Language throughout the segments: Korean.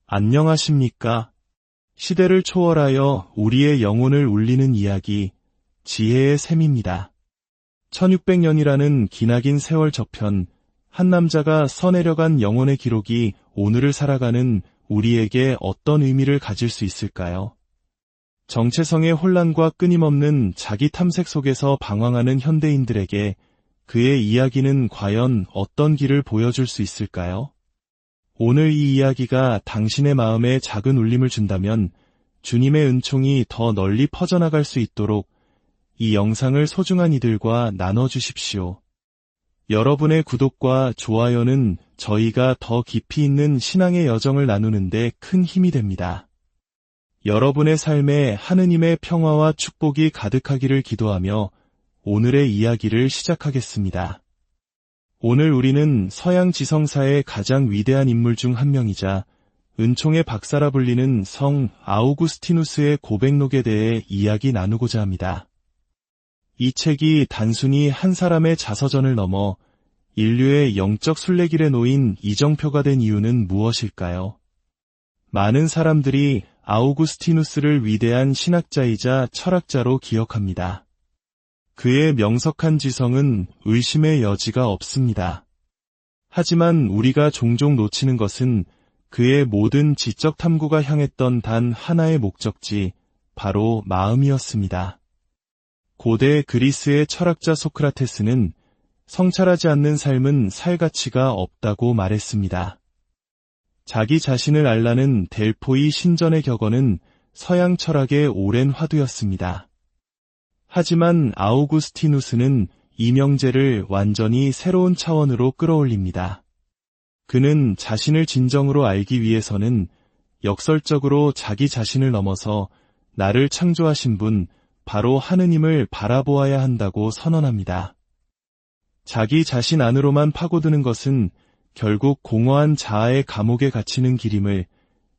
안녕하십니까? 시대를 초월하여 우리의 영혼을 울리는 이야기, 지혜의 샘입니다. 1600년이라는 기나긴 세월 저편, 한 남자가 써내려간 영혼의 기록이 오늘을 살아가는 우리에게 어떤 의미를 가질 수 있을까요? 정체성의 혼란과 끊임없는 자기 탐색 속에서 방황하는 현대인들에게 그의 이야기는 과연 어떤 길을 보여줄 수 있을까요? 오늘 이 이야기가 당신의 마음에 작은 울림을 준다면 주님의 은총이 더 널리 퍼져나갈 수 있도록 이 영상을 소중한 이들과 나눠주십시오. 여러분의 구독과 좋아요는 저희가 더 깊이 있는 신앙의 여정을 나누는데 큰 힘이 됩니다. 여러분의 삶에 하느님의 평화와 축복이 가득하기를 기도하며 오늘의 이야기를 시작하겠습니다. 오늘 우리는 서양 지성사의 가장 위대한 인물 중 한 명이자 은총의 박사라 불리는 성 아우구스티누스의 고백록에 대해 이야기 나누고자 합니다. 이 책이 단순히 한 사람의 자서전을 넘어 인류의 영적 순례길에 놓인 이정표가 된 이유는 무엇일까요? 많은 사람들이 아우구스티누스를 위대한 신학자이자 철학자로 기억합니다. 그의 명석한 지성은 의심의 여지가 없습니다. 하지만 우리가 종종 놓치는 것은 그의 모든 지적 탐구가 향했던 단 하나의 목적지, 바로 마음이었습니다. 고대 그리스의 철학자 소크라테스는 성찰하지 않는 삶은 살 가치가 없다고 말했습니다. 자기 자신을 알라는 델포이 신전의 격언은 서양 철학의 오랜 화두였습니다. 하지만 아우구스티누스는 이 명제를 완전히 새로운 차원으로 끌어올립니다. 그는 자신을 진정으로 알기 위해서는 역설적으로 자기 자신을 넘어서 나를 창조하신 분, 바로 하느님을 바라보아야 한다고 선언합니다. 자기 자신 안으로만 파고드는 것은 결국 공허한 자아의 감옥에 갇히는 길임을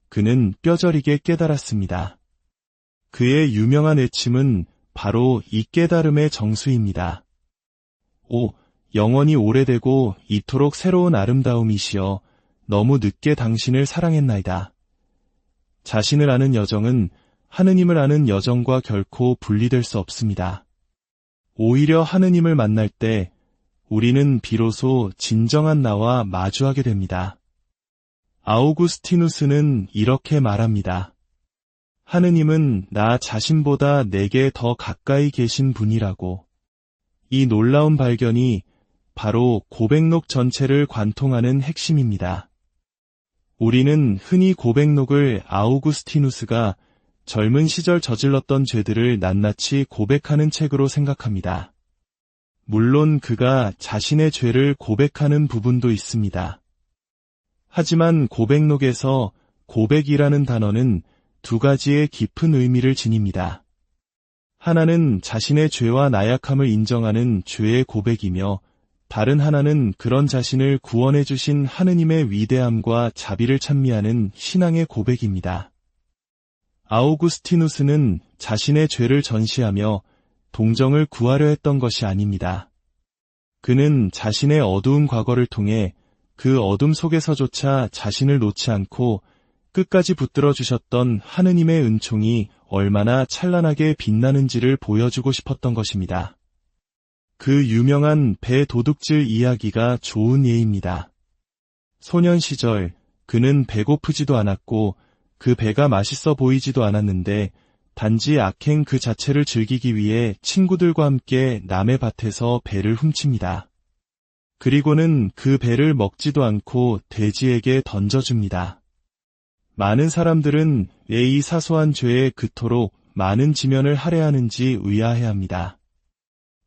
그는 뼈저리게 깨달았습니다. 그의 유명한 외침은 바로 이 깨달음의 정수입니다. 오, 영원히 오래되고 이토록 새로운 아름다움이시여, 너무 늦게 당신을 사랑했나이다. 자신을 아는 여정은 하느님을 아는 여정과 결코 분리될 수 없습니다. 오히려 하느님을 만날 때 우리는 비로소 진정한 나와 마주하게 됩니다. 아우구스티누스는 이렇게 말합니다. 하느님은 나 자신보다 내게 더 가까이 계신 분이라고. 이 놀라운 발견이 바로 고백록 전체를 관통하는 핵심입니다. 우리는 흔히 고백록을 아우구스티누스가 젊은 시절 저질렀던 죄들을 낱낱이 고백하는 책으로 생각합니다. 물론 그가 자신의 죄를 고백하는 부분도 있습니다. 하지만 고백록에서 고백이라는 단어는 두 가지의 깊은 의미를 지닙니다. 하나는 자신의 죄와 나약함을 인정하는 죄의 고백이며, 다른 하나는 그런 자신을 구원해 주신 하느님의 위대함과 자비를 찬미하는 신앙의 고백입니다. 아우구스티누스는 자신의 죄를 전시하며 동정을 구하려 했던 것이 아닙니다. 그는 자신의 어두운 과거를 통해 그 어둠 속에서조차 자신을 놓지 않고 끝까지 붙들어 주셨던 하느님의 은총이 얼마나 찬란하게 빛나는지를 보여주고 싶었던 것입니다. 그 유명한 배 도둑질 이야기가 좋은 예입니다. 소년 시절 그는 배고프지도 않았고 그 배가 맛있어 보이지도 않았는데 단지 악행 그 자체를 즐기기 위해 친구들과 함께 남의 밭에서 배를 훔칩니다. 그리고는 그 배를 먹지도 않고 돼지에게 던져줍니다. 많은 사람들은 왜 이 사소한 죄에 그토록 많은 지면을 할애하는지 의아해합니다.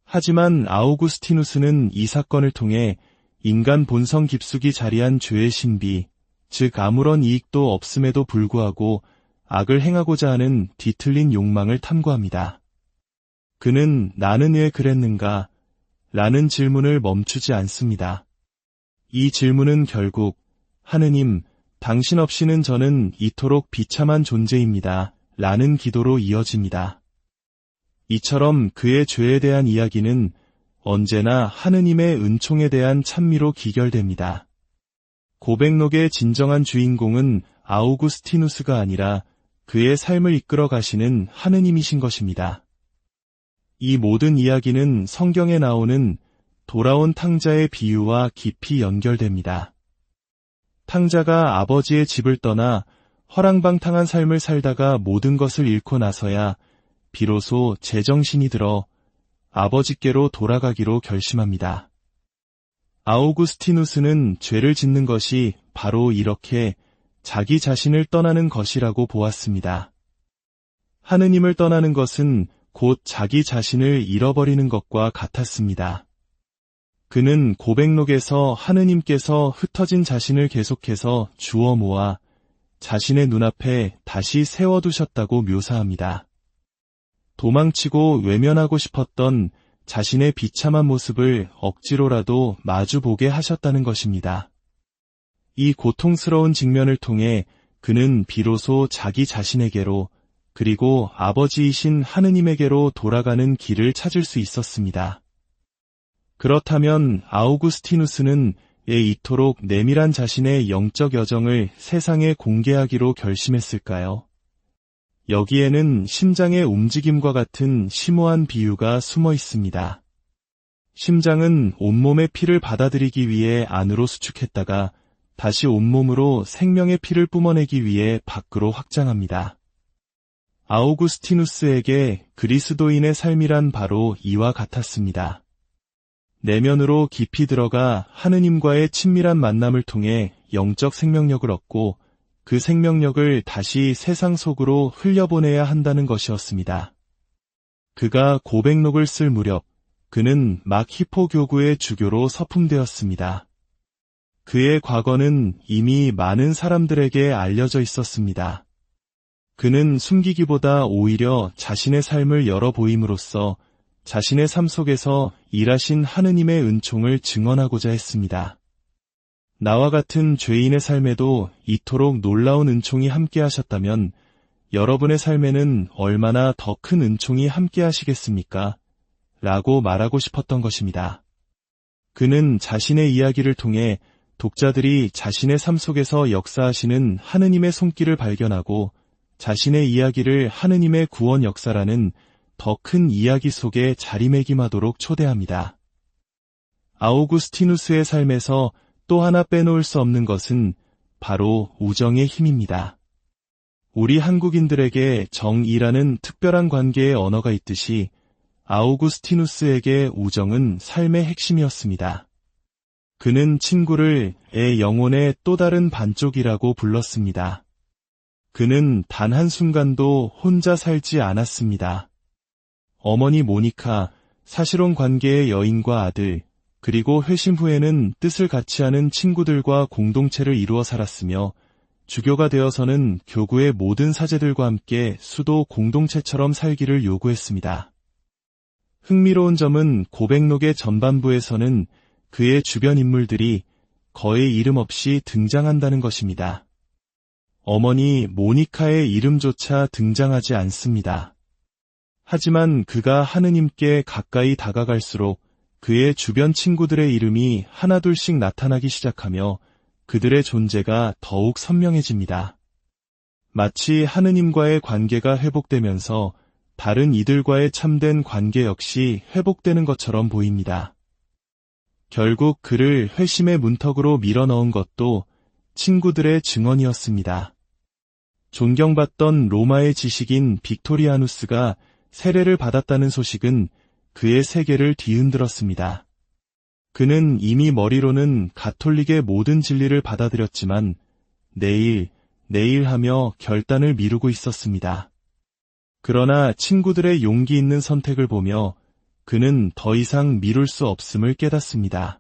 하지만 아우구스티누스는 이 사건을 통해 인간 본성 깊숙이 자리한 죄의 신비, 즉 아무런 이익도 없음에도 불구하고 악을 행하고자 하는 뒤틀린 욕망을 탐구합니다. 그는 나는 왜 그랬는가? 라는 질문을 멈추지 않습니다. 이 질문은 결국 하느님, 당신 없이는 저는 이토록 비참한 존재입니다. 라는 기도로 이어집니다. 이처럼 그의 죄에 대한 이야기는 언제나 하느님의 은총에 대한 찬미로 기결됩니다. 고백록의 진정한 주인공은 아우구스티누스가 아니라 그의 삶을 이끌어 가시는 하느님이신 것입니다. 이 모든 이야기는 성경에 나오는 돌아온 탕자의 비유와 깊이 연결됩니다. 탕자가 아버지의 집을 떠나 허랑방탕한 삶을 살다가 모든 것을 잃고 나서야 비로소 제정신이 들어 아버지께로 돌아가기로 결심합니다. 아우구스티누스는 죄를 짓는 것이 바로 이렇게 자기 자신을 떠나는 것이라고 보았습니다. 하느님을 떠나는 것은 곧 자기 자신을 잃어버리는 것과 같았습니다. 그는 고백록에서 하느님께서 흩어진 자신을 계속해서 주워 모아 자신의 눈앞에 다시 세워두셨다고 묘사합니다. 도망치고 외면하고 싶었던 자신의 비참한 모습을 억지로라도 마주보게 하셨다는 것입니다. 이 고통스러운 직면을 통해 그는 비로소 자기 자신에게로 그리고 아버지이신 하느님에게로 돌아가는 길을 찾을 수 있었습니다. 그렇다면 아우구스티누스는 왜 이토록 내밀한 자신의 영적 여정을 세상에 공개하기로 결심했을까요? 여기에는 심장의 움직임과 같은 심오한 비유가 숨어 있습니다. 심장은 온몸의 피를 받아들이기 위해 안으로 수축했다가 다시 온몸으로 생명의 피를 뿜어내기 위해 밖으로 확장합니다. 아우구스티누스에게 그리스도인의 삶이란 바로 이와 같았습니다. 내면으로 깊이 들어가 하느님과의 친밀한 만남을 통해 영적 생명력을 얻고 그 생명력을 다시 세상 속으로 흘려보내야 한다는 것이었습니다. 그가 고백록을 쓸 무렵 그는 막 히포 교구의 주교로 서품되었습니다. 그의 과거는 이미 많은 사람들에게 알려져 있었습니다. 그는 숨기기보다 오히려 자신의 삶을 열어보임으로써 자신의 삶 속에서 일하신 하느님의 은총을 증언하고자 했습니다. 나와 같은 죄인의 삶에도 이토록 놀라운 은총이 함께하셨다면 여러분의 삶에는 얼마나 더 큰 은총이 함께하시겠습니까? 라고 말하고 싶었던 것입니다. 그는 자신의 이야기를 통해 독자들이 자신의 삶 속에서 역사하시는 하느님의 손길을 발견하고 자신의 이야기를 하느님의 구원 역사라는 더 큰 이야기 속에 자리매김하도록 초대합니다. 아우구스티누스의 삶에서 또 하나 빼놓을 수 없는 것은 바로 우정의 힘입니다. 우리 한국인들에게 정이라는 특별한 관계의 언어가 있듯이 아우구스티누스에게 우정은 삶의 핵심이었습니다. 그는 친구를 애 영혼의 또 다른 반쪽이라고 불렀습니다. 그는 단 한순간도 혼자 살지 않았습니다. 어머니 모니카, 사실혼 관계의 여인과 아들, 그리고 회심 후에는 뜻을 같이 하는 친구들과 공동체를 이루어 살았으며 주교가 되어서는 교구의 모든 사제들과 함께 수도 공동체처럼 살기를 요구했습니다. 흥미로운 점은 고백록의 전반부에서는 그의 주변 인물들이 거의 이름 없이 등장한다는 것입니다. 어머니 모니카의 이름조차 등장하지 않습니다. 하지만 그가 하느님께 가까이 다가갈수록 그의 주변 친구들의 이름이 하나둘씩 나타나기 시작하며 그들의 존재가 더욱 선명해집니다. 마치 하느님과의 관계가 회복되면서 다른 이들과의 참된 관계 역시 회복되는 것처럼 보입니다. 결국 그를 회심의 문턱으로 밀어넣은 것도 친구들의 증언이었습니다. 존경받던 로마의 지식인 빅토리아누스가 세례를 받았다는 소식은 그의 세계를 뒤흔들었습니다. 그는 이미 머리로는 가톨릭의 모든 진리를 받아들였지만 내일 하며 결단을 미루고 있었습니다. 그러나 친구들의 용기 있는 선택을 보며 그는 더 이상 미룰 수 없음을 깨닫습니다.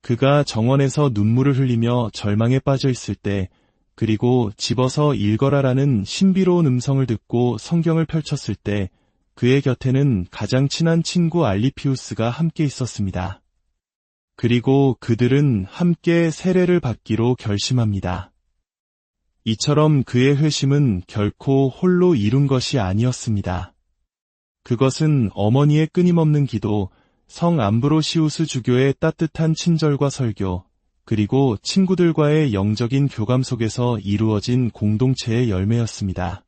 그가 정원에서 눈물을 흘리며 절망에 빠져 있을 때 그리고 집어서 읽어라라는 신비로운 음성을 듣고 성경을 펼쳤을 때 그의 곁에는 가장 친한 친구 알리피우스가 함께 있었습니다. 그리고 그들은 함께 세례를 받기로 결심합니다. 이처럼 그의 회심은 결코 홀로 이룬 것이 아니었습니다. 그것은 어머니의 끊임없는 기도, 성 암브로시우스 주교의 따뜻한 친절과 설교, 그리고 친구들과의 영적인 교감 속에서 이루어진 공동체의 열매였습니다.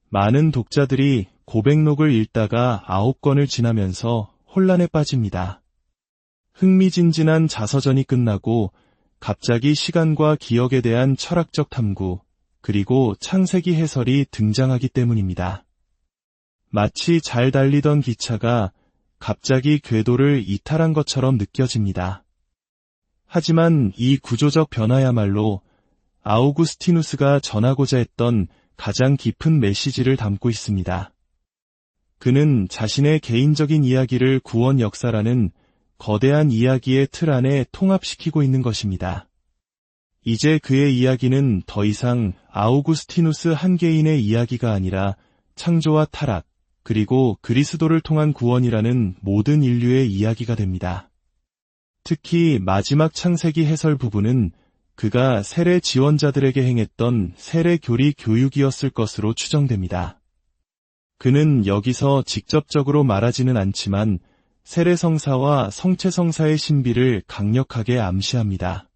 많은 독자들이 고백록을 읽다가 9권을 지나면서 혼란에 빠집니다. 흥미진진한 자서전이 끝나고 갑자기 시간과 기억에 대한 철학적 탐구, 그리고 창세기 해설이 등장하기 때문입니다. 마치 잘 달리던 기차가 갑자기 궤도를 이탈한 것처럼 느껴집니다. 하지만 이 구조적 변화야말로 아우구스티누스가 전하고자 했던 가장 깊은 메시지를 담고 있습니다. 그는 자신의 개인적인 이야기를 구원 역사라는 거대한 이야기의 틀 안에 통합시키고 있는 것입니다. 이제 그의 이야기는 더 이상 아우구스티누스 한 개인의 이야기가 아니라 창조와 타락, 그리고 그리스도를 통한 구원이라는 모든 인류의 이야기가 됩니다. 특히 마지막 창세기 해설 부분은 그가 세례 지원자들에게 행했던 세례 교리 교육이었을 것으로 추정됩니다. 그는 여기서 직접적으로 말하지는 않지만 세례성사와 성체성사의 신비를 강력하게 암시합니다.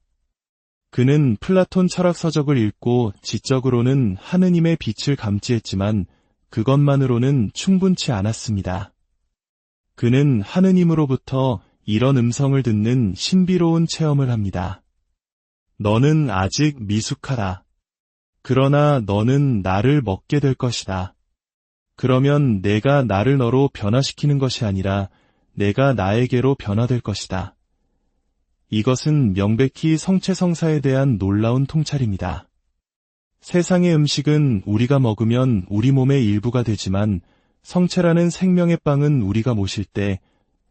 그는 플라톤 철학서적을 읽고 지적으로는 하느님의 빛을 감지했지만 그것만으로는 충분치 않았습니다. 그는 하느님으로부터 이런 음성을 듣는 신비로운 체험을 합니다. 너는 아직 미숙하다. 그러나 너는 나를 먹게 될 것이다. 그러면 내가 나를 너로 변화시키는 것이 아니라 내가 나에게로 변화될 것이다. 이것은 명백히 성체성사에 대한 놀라운 통찰입니다. 세상의 음식은 우리가 먹으면 우리 몸의 일부가 되지만 성체라는 생명의 빵은 우리가 모실 때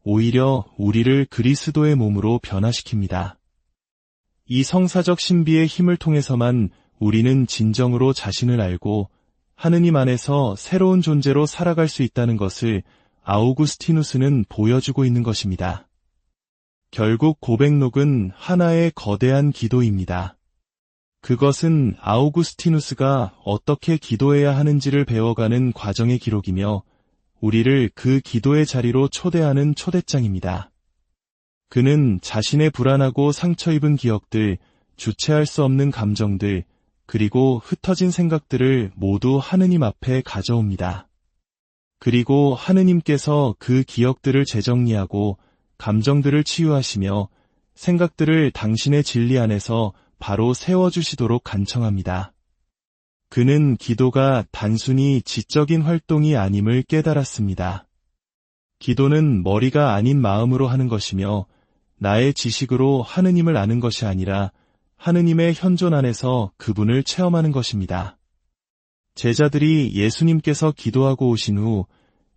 오히려 우리를 그리스도의 몸으로 변화시킵니다. 이 성사적 신비의 힘을 통해서만 우리는 진정으로 자신을 알고 하느님 안에서 새로운 존재로 살아갈 수 있다는 것을 아우구스티누스는 보여주고 있는 것입니다. 결국 고백록은 하나의 거대한 기도입니다. 그것은 아우구스티누스가 어떻게 기도해야 하는지를 배워가는 과정의 기록이며 우리를 그 기도의 자리로 초대하는 초대장입니다. 그는 자신의 불안하고 상처 입은 기억들, 주체할 수 없는 감정들, 그리고 흩어진 생각들을 모두 하느님 앞에 가져옵니다. 그리고 하느님께서 그 기억들을 재정리하고 감정들을 치유하시며 생각들을 당신의 진리 안에서 바로 세워주시도록 간청합니다. 그는 기도가 단순히 지적인 활동이 아님을 깨달았습니다. 기도는 머리가 아닌 마음으로 하는 것이며 나의 지식으로 하느님을 아는 것이 아니라 하느님의 현존 안에서 그분을 체험하는 것입니다. 제자들이 예수님께서 기도하고 오신 후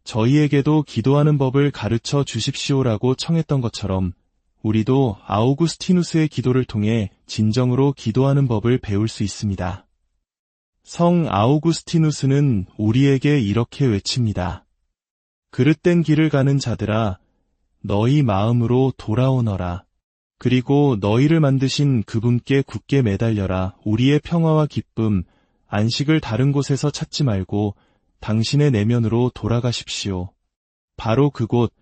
저희에게도 기도하는 법을 가르쳐 주십시오라고 청했던 것처럼 우리도 아우구스티누스의 기도를 통해 진정으로 기도하는 법을 배울 수 있습니다. 성 아우구스티누스는 우리에게 이렇게 외칩니다. 그릇된 길을 가는 자들아, 너희 마음으로 돌아오너라. 그리고 너희를 만드신 그분께 굳게 매달려라. 우리의 평화와 기쁨, 안식을 다른 곳에서 찾지 말고 당신의 내면으로 돌아가십시오. 바로 그곳,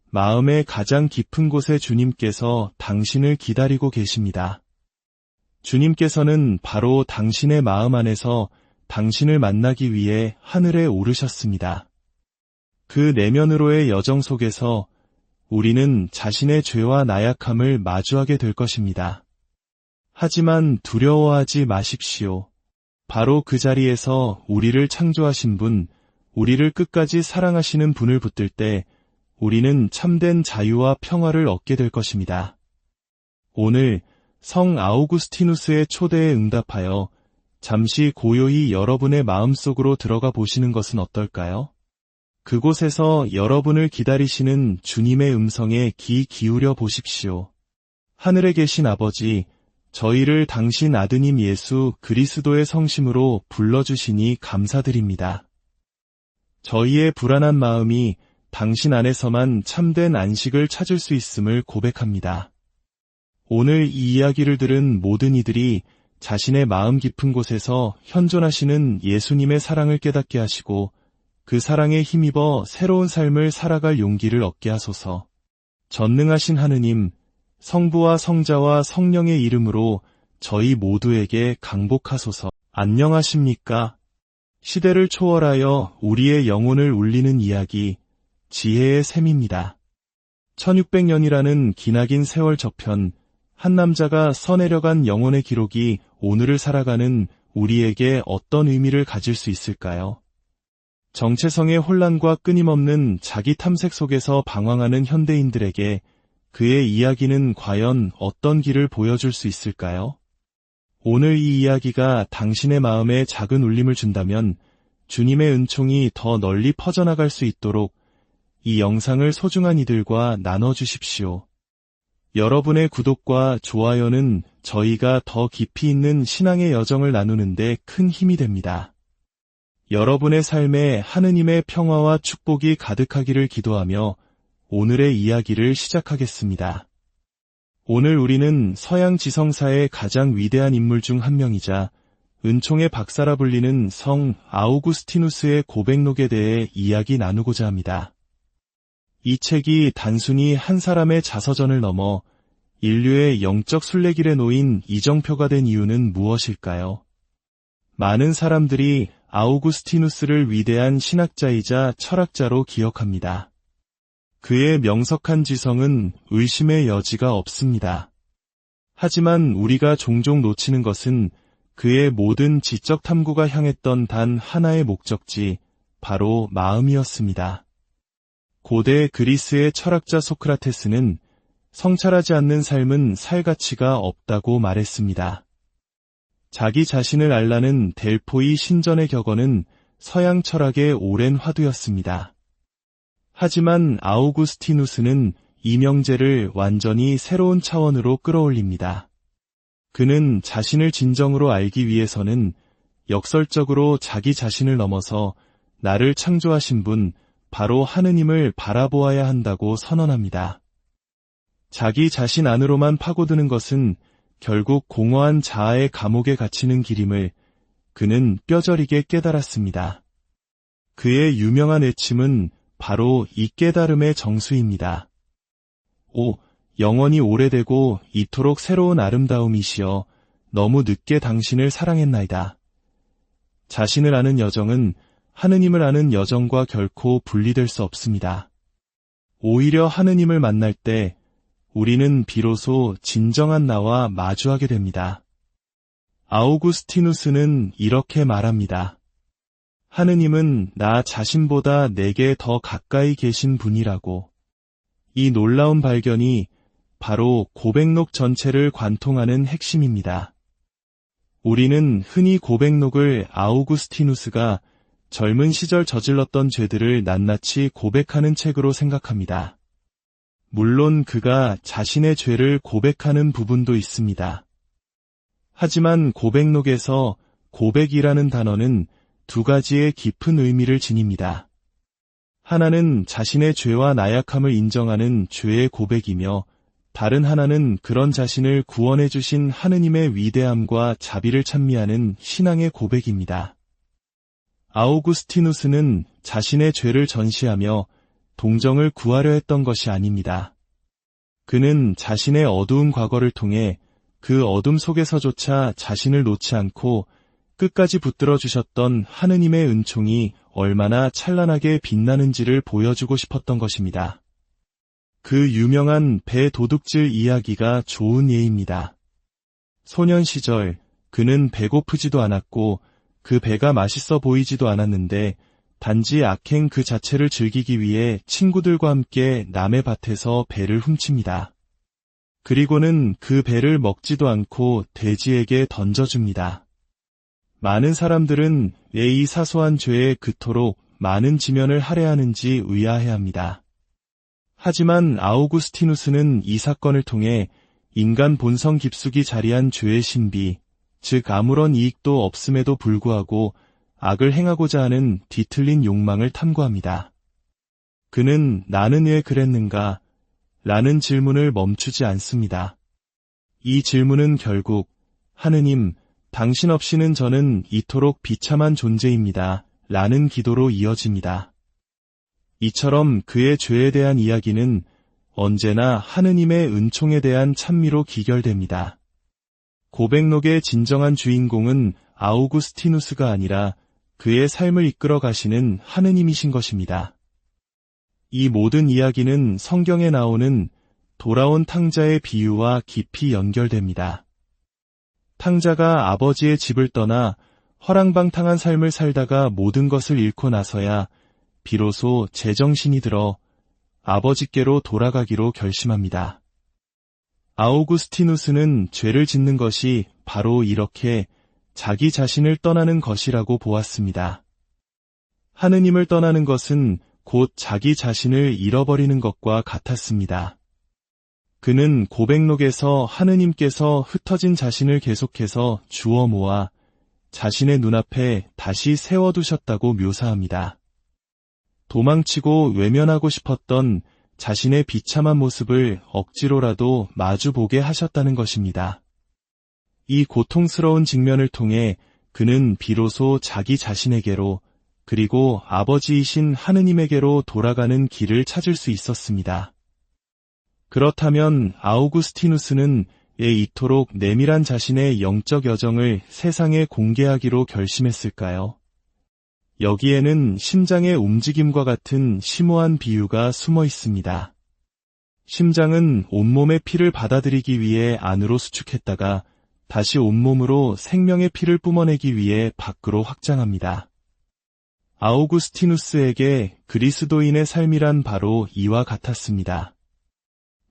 마음의 가장 깊은 곳에 주님께서 당신을 기다리고 계십니다. 주님께서는 바로 당신의 마음 안에서 당신을 만나기 위해 하늘에 오르셨습니다. 그 내면으로의 여정 속에서 우리는 자신의 죄와 나약함을 마주하게 될 것입니다. 하지만 두려워하지 마십시오. 바로 그 자리에서 우리를 창조하신 분, 우리를 끝까지 사랑하시는 분을 붙들 때 우리는 참된 자유와 평화를 얻게 될 것입니다. 오늘 성 아우구스티누스의 초대에 응답하여 잠시 고요히 여러분의 마음속으로 들어가 보시는 것은 어떨까요? 그곳에서 여러분을 기다리시는 주님의 음성에 귀 기울여 보십시오. 하늘에 계신 아버지, 저희를 당신 아드님 예수 그리스도의 성심으로 불러주시니 감사드립니다. 저희의 불안한 마음이 당신 안에서만 참된 안식을 찾을 수 있음을 고백합니다. 오늘 이 이야기를 들은 모든 이들이 자신의 마음 깊은 곳에서 현존하시는 예수님의 사랑을 깨닫게 하시고 그 사랑에 힘입어 새로운 삶을 살아갈 용기를 얻게 하소서. 전능하신 하느님, 성부와 성자와 성령의 이름으로 저희 모두에게 강복하소서. 안녕하십니까? 시대를 초월하여 우리의 영혼을 울리는 이야기, 지혜의 샘입니다. 1600년이라는 기나긴 세월 저편, 한 남자가 써내려간 영혼의 기록이 오늘을 살아가는 우리에게 어떤 의미를 가질 수 있을까요? 정체성의 혼란과 끊임없는 자기 탐색 속에서 방황하는 현대인들에게 그의 이야기는 과연 어떤 길을 보여줄 수 있을까요? 오늘 이 이야기가 당신의 마음에 작은 울림을 준다면 주님의 은총이 더 널리 퍼져나갈 수 있도록 이 영상을 소중한 이들과 나눠주십시오. 여러분의 구독과 좋아요는 저희가 더 깊이 있는 신앙의 여정을 나누는데 큰 힘이 됩니다. 여러분의 삶에 하느님의 평화와 축복이 가득하기를 기도하며 오늘의 이야기를 시작하겠습니다. 오늘 우리는 서양 지성사의 가장 위대한 인물 중 한 명이자 은총의 박사라 불리는 성 아우구스티누스의 고백록에 대해 이야기 나누고자 합니다. 이 책이 단순히 한 사람의 자서전을 넘어 인류의 영적 순례길에 놓인 이정표가 된 이유는 무엇일까요? 많은 사람들이 아우구스티누스를 위대한 신학자이자 철학자로 기억합니다. 그의 명석한 지성은 의심의 여지가 없습니다. 하지만 우리가 종종 놓치는 것은 그의 모든 지적 탐구가 향했던 단 하나의 목적지, 바로 마음이었습니다. 고대 그리스의 철학자 소크라테스는 성찰하지 않는 삶은 살 가치가 없다고 말했습니다. 자기 자신을 알라는 델포이 신전의 격언은 서양 철학의 오랜 화두였습니다. 하지만 아우구스티누스는 이 명제를 완전히 새로운 차원으로 끌어올립니다. 그는 자신을 진정으로 알기 위해서는 역설적으로 자기 자신을 넘어서 나를 창조하신 분, 바로 하느님을 바라보아야 한다고 선언합니다. 자기 자신 안으로만 파고드는 것은 결국 공허한 자아의 감옥에 갇히는 길임을 그는 뼈저리게 깨달았습니다. 그의 유명한 외침은 바로 이 깨달음의 정수입니다. 오, 영원히 오래되고 이토록 새로운 아름다움이시여, 너무 늦게 당신을 사랑했나이다. 자신을 아는 여정은 하느님을 아는 여정과 결코 분리될 수 없습니다. 오히려 하느님을 만날 때 우리는 비로소 진정한 나와 마주하게 됩니다. 아우구스티누스는 이렇게 말합니다. 하느님은 나 자신보다 내게 더 가까이 계신 분이라고. 이 놀라운 발견이 바로 고백록 전체를 관통하는 핵심입니다. 우리는 흔히 고백록을 아우구스티누스가 젊은 시절 저질렀던 죄들을 낱낱이 고백하는 책으로 생각합니다. 물론 그가 자신의 죄를 고백하는 부분도 있습니다. 하지만 고백록에서 고백이라는 단어는 두 가지의 깊은 의미를 지닙니다. 하나는 자신의 죄와 나약함을 인정하는 죄의 고백이며 다른 하나는 그런 자신을 구원해 주신 하느님의 위대함과 자비를 찬미하는 신앙의 고백입니다. 아우구스티누스는 자신의 죄를 전시하며 동정을 구하려 했던 것이 아닙니다. 그는 자신의 어두운 과거를 통해 그 어둠 속에서조차 자신을 놓지 않고 끝까지 붙들어 주셨던 하느님의 은총이 얼마나 찬란하게 빛나는지를 보여주고 싶었던 것입니다. 그 유명한 배 도둑질 이야기가 좋은 예입니다. 소년 시절 그는 배고프지도 않았고 그 배가 맛있어 보이지도 않았는데 단지 악행 그 자체를 즐기기 위해 친구들과 함께 남의 밭에서 배를 훔칩니다. 그리고는 그 배를 먹지도 않고 돼지에게 던져줍니다. 많은 사람들은 왜 이 사소한 죄에 그토록 많은 지면을 할애하는지 의아해합니다. 하지만 아우구스티누스는 이 사건을 통해 인간 본성 깊숙이 자리한 죄의 신비, 즉 아무런 이익도 없음에도 불구하고 악을 행하고자 하는 뒤틀린 욕망을 탐구합니다. 그는 나는 왜 그랬는가? 라는 질문을 멈추지 않습니다. 이 질문은 결국 하느님, 당신 없이는 저는 이토록 비참한 존재입니다. 라는 기도로 이어집니다. 이처럼 그의 죄에 대한 이야기는 언제나 하느님의 은총에 대한 찬미로 기결됩니다. 고백록의 진정한 주인공은 아우구스티누스가 아니라 그의 삶을 이끌어 가시는 하느님이신 것입니다. 이 모든 이야기는 성경에 나오는 돌아온 탕자의 비유와 깊이 연결됩니다. 탕자가 아버지의 집을 떠나 허랑방탕한 삶을 살다가 모든 것을 잃고 나서야 비로소 제정신이 들어 아버지께로 돌아가기로 결심합니다. 아우구스티누스는 죄를 짓는 것이 바로 이렇게 자기 자신을 떠나는 것이라고 보았습니다. 하느님을 떠나는 것은 곧 자기 자신을 잃어버리는 것과 같았습니다. 그는 고백록에서 하느님께서 흩어진 자신을 계속해서 주워 모아 자신의 눈앞에 다시 세워두셨다고 묘사합니다. 도망치고 외면하고 싶었던 자신의 비참한 모습을 억지로라도 마주보게 하셨다는 것입니다. 이 고통스러운 직면을 통해 그는 비로소 자기 자신에게로 그리고 아버지이신 하느님에게로 돌아가는 길을 찾을 수 있었습니다. 그렇다면 아우구스티누스는 왜 이토록 내밀한 자신의 영적 여정을 세상에 공개하기로 결심했을까요? 여기에는 심장의 움직임과 같은 심오한 비유가 숨어 있습니다. 심장은 온몸의 피를 받아들이기 위해 안으로 수축했다가 다시 온몸으로 생명의 피를 뿜어내기 위해 밖으로 확장합니다. 아우구스티누스에게 그리스도인의 삶이란 바로 이와 같았습니다.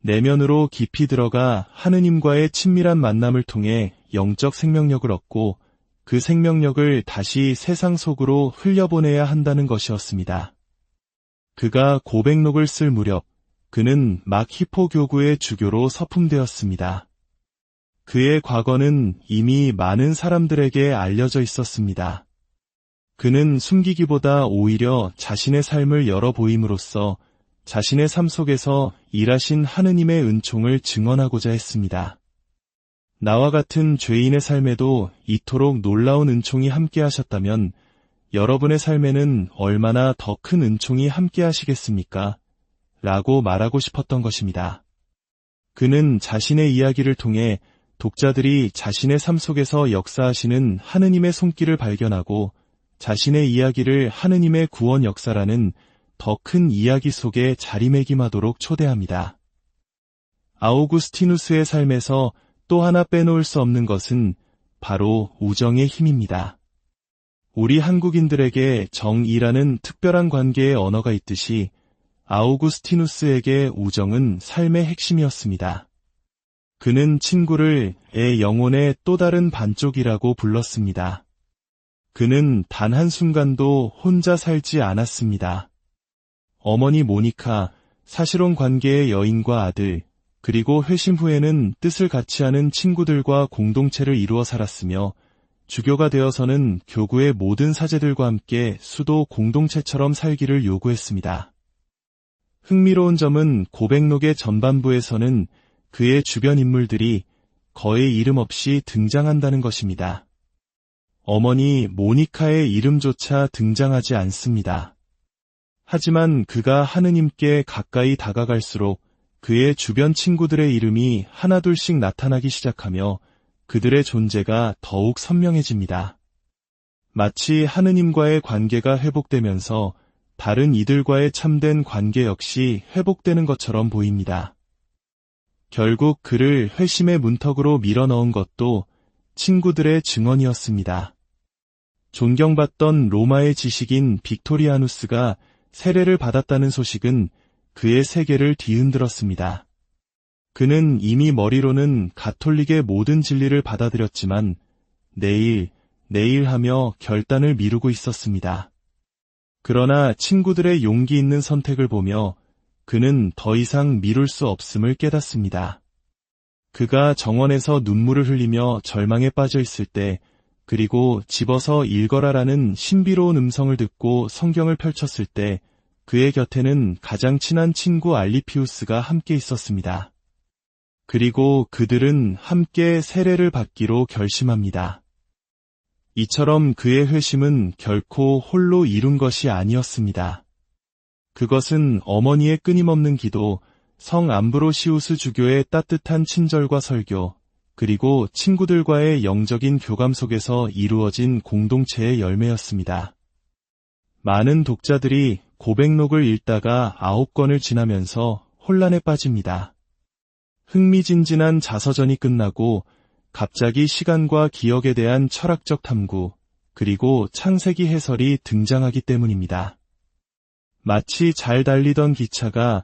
내면으로 깊이 들어가 하느님과의 친밀한 만남을 통해 영적 생명력을 얻고 그 생명력을 다시 세상 속으로 흘려보내야 한다는 것이었습니다. 그가 고백록을 쓸 무렵 그는 막 히포교구의 주교로 서품되었습니다. 그의 과거는 이미 많은 사람들에게 알려져 있었습니다. 그는 숨기기보다 오히려 자신의 삶을 열어보임으로써 자신의 삶 속에서 일하신 하느님의 은총을 증언하고자 했습니다. 나와 같은 죄인의 삶에도 이토록 놀라운 은총이 함께하셨다면 여러분의 삶에는 얼마나 더 큰 은총이 함께하시겠습니까? 라고 말하고 싶었던 것입니다. 그는 자신의 이야기를 통해 독자들이 자신의 삶 속에서 역사하시는 하느님의 손길을 발견하고 자신의 이야기를 하느님의 구원 역사라는 더 큰 이야기 속에 자리매김하도록 초대합니다. 아우구스티누스의 삶에서 또 하나 빼놓을 수 없는 것은 바로 우정의 힘입니다. 우리 한국인들에게 정이라는 특별한 관계의 언어가 있듯이 아우구스티누스에게 우정은 삶의 핵심이었습니다. 그는 친구를 애 영혼의 또 다른 반쪽이라고 불렀습니다. 그는 단 한순간도 혼자 살지 않았습니다. 어머니 모니카, 사실혼 관계의 여인과 아들, 그리고 회심 후에는 뜻을 같이 하는 친구들과 공동체를 이루어 살았으며 주교가 되어서는 교구의 모든 사제들과 함께 수도 공동체처럼 살기를 요구했습니다. 흥미로운 점은 고백록의 전반부에서는 그의 주변 인물들이 거의 이름 없이 등장한다는 것입니다. 어머니 모니카의 이름조차 등장하지 않습니다. 하지만 그가 하느님께 가까이 다가갈수록 그의 주변 친구들의 이름이 하나둘씩 나타나기 시작하며 그들의 존재가 더욱 선명해집니다. 마치 하느님과의 관계가 회복되면서 다른 이들과의 참된 관계 역시 회복되는 것처럼 보입니다. 결국 그를 회심의 문턱으로 밀어넣은 것도 친구들의 증언이었습니다. 존경받던 로마의 지식인 빅토리아누스가 세례를 받았다는 소식은 그의 세계를 뒤흔들었습니다. 그는 이미 머리로는 가톨릭의 모든 진리를 받아들였지만 내일 하며 결단을 미루고 있었습니다. 그러나 친구들의 용기 있는 선택을 보며 그는 더 이상 미룰 수 없음을 깨닫습니다. 그가 정원에서 눈물을 흘리며 절망에 빠져 있을 때, 그리고 집어서 읽어라라는 신비로운 음성을 듣고 성경을 펼쳤을 때 그의 곁에는 가장 친한 친구 알리피우스가 함께 있었습니다. 그리고 그들은 함께 세례를 받기로 결심합니다. 이처럼 그의 회심은 결코 홀로 이룬 것이 아니었습니다. 그것은 어머니의 끊임없는 기도, 성 암브로시우스 주교의 따뜻한 친절과 설교, 그리고 친구들과의 영적인 교감 속에서 이루어진 공동체의 열매였습니다. 많은 독자들이 고백록을 읽다가 9권을 지나면서 혼란에 빠집니다. 흥미진진한 자서전이 끝나고 갑자기 시간과 기억에 대한 철학적 탐구, 그리고 창세기 해설이 등장하기 때문입니다. 마치 잘 달리던 기차가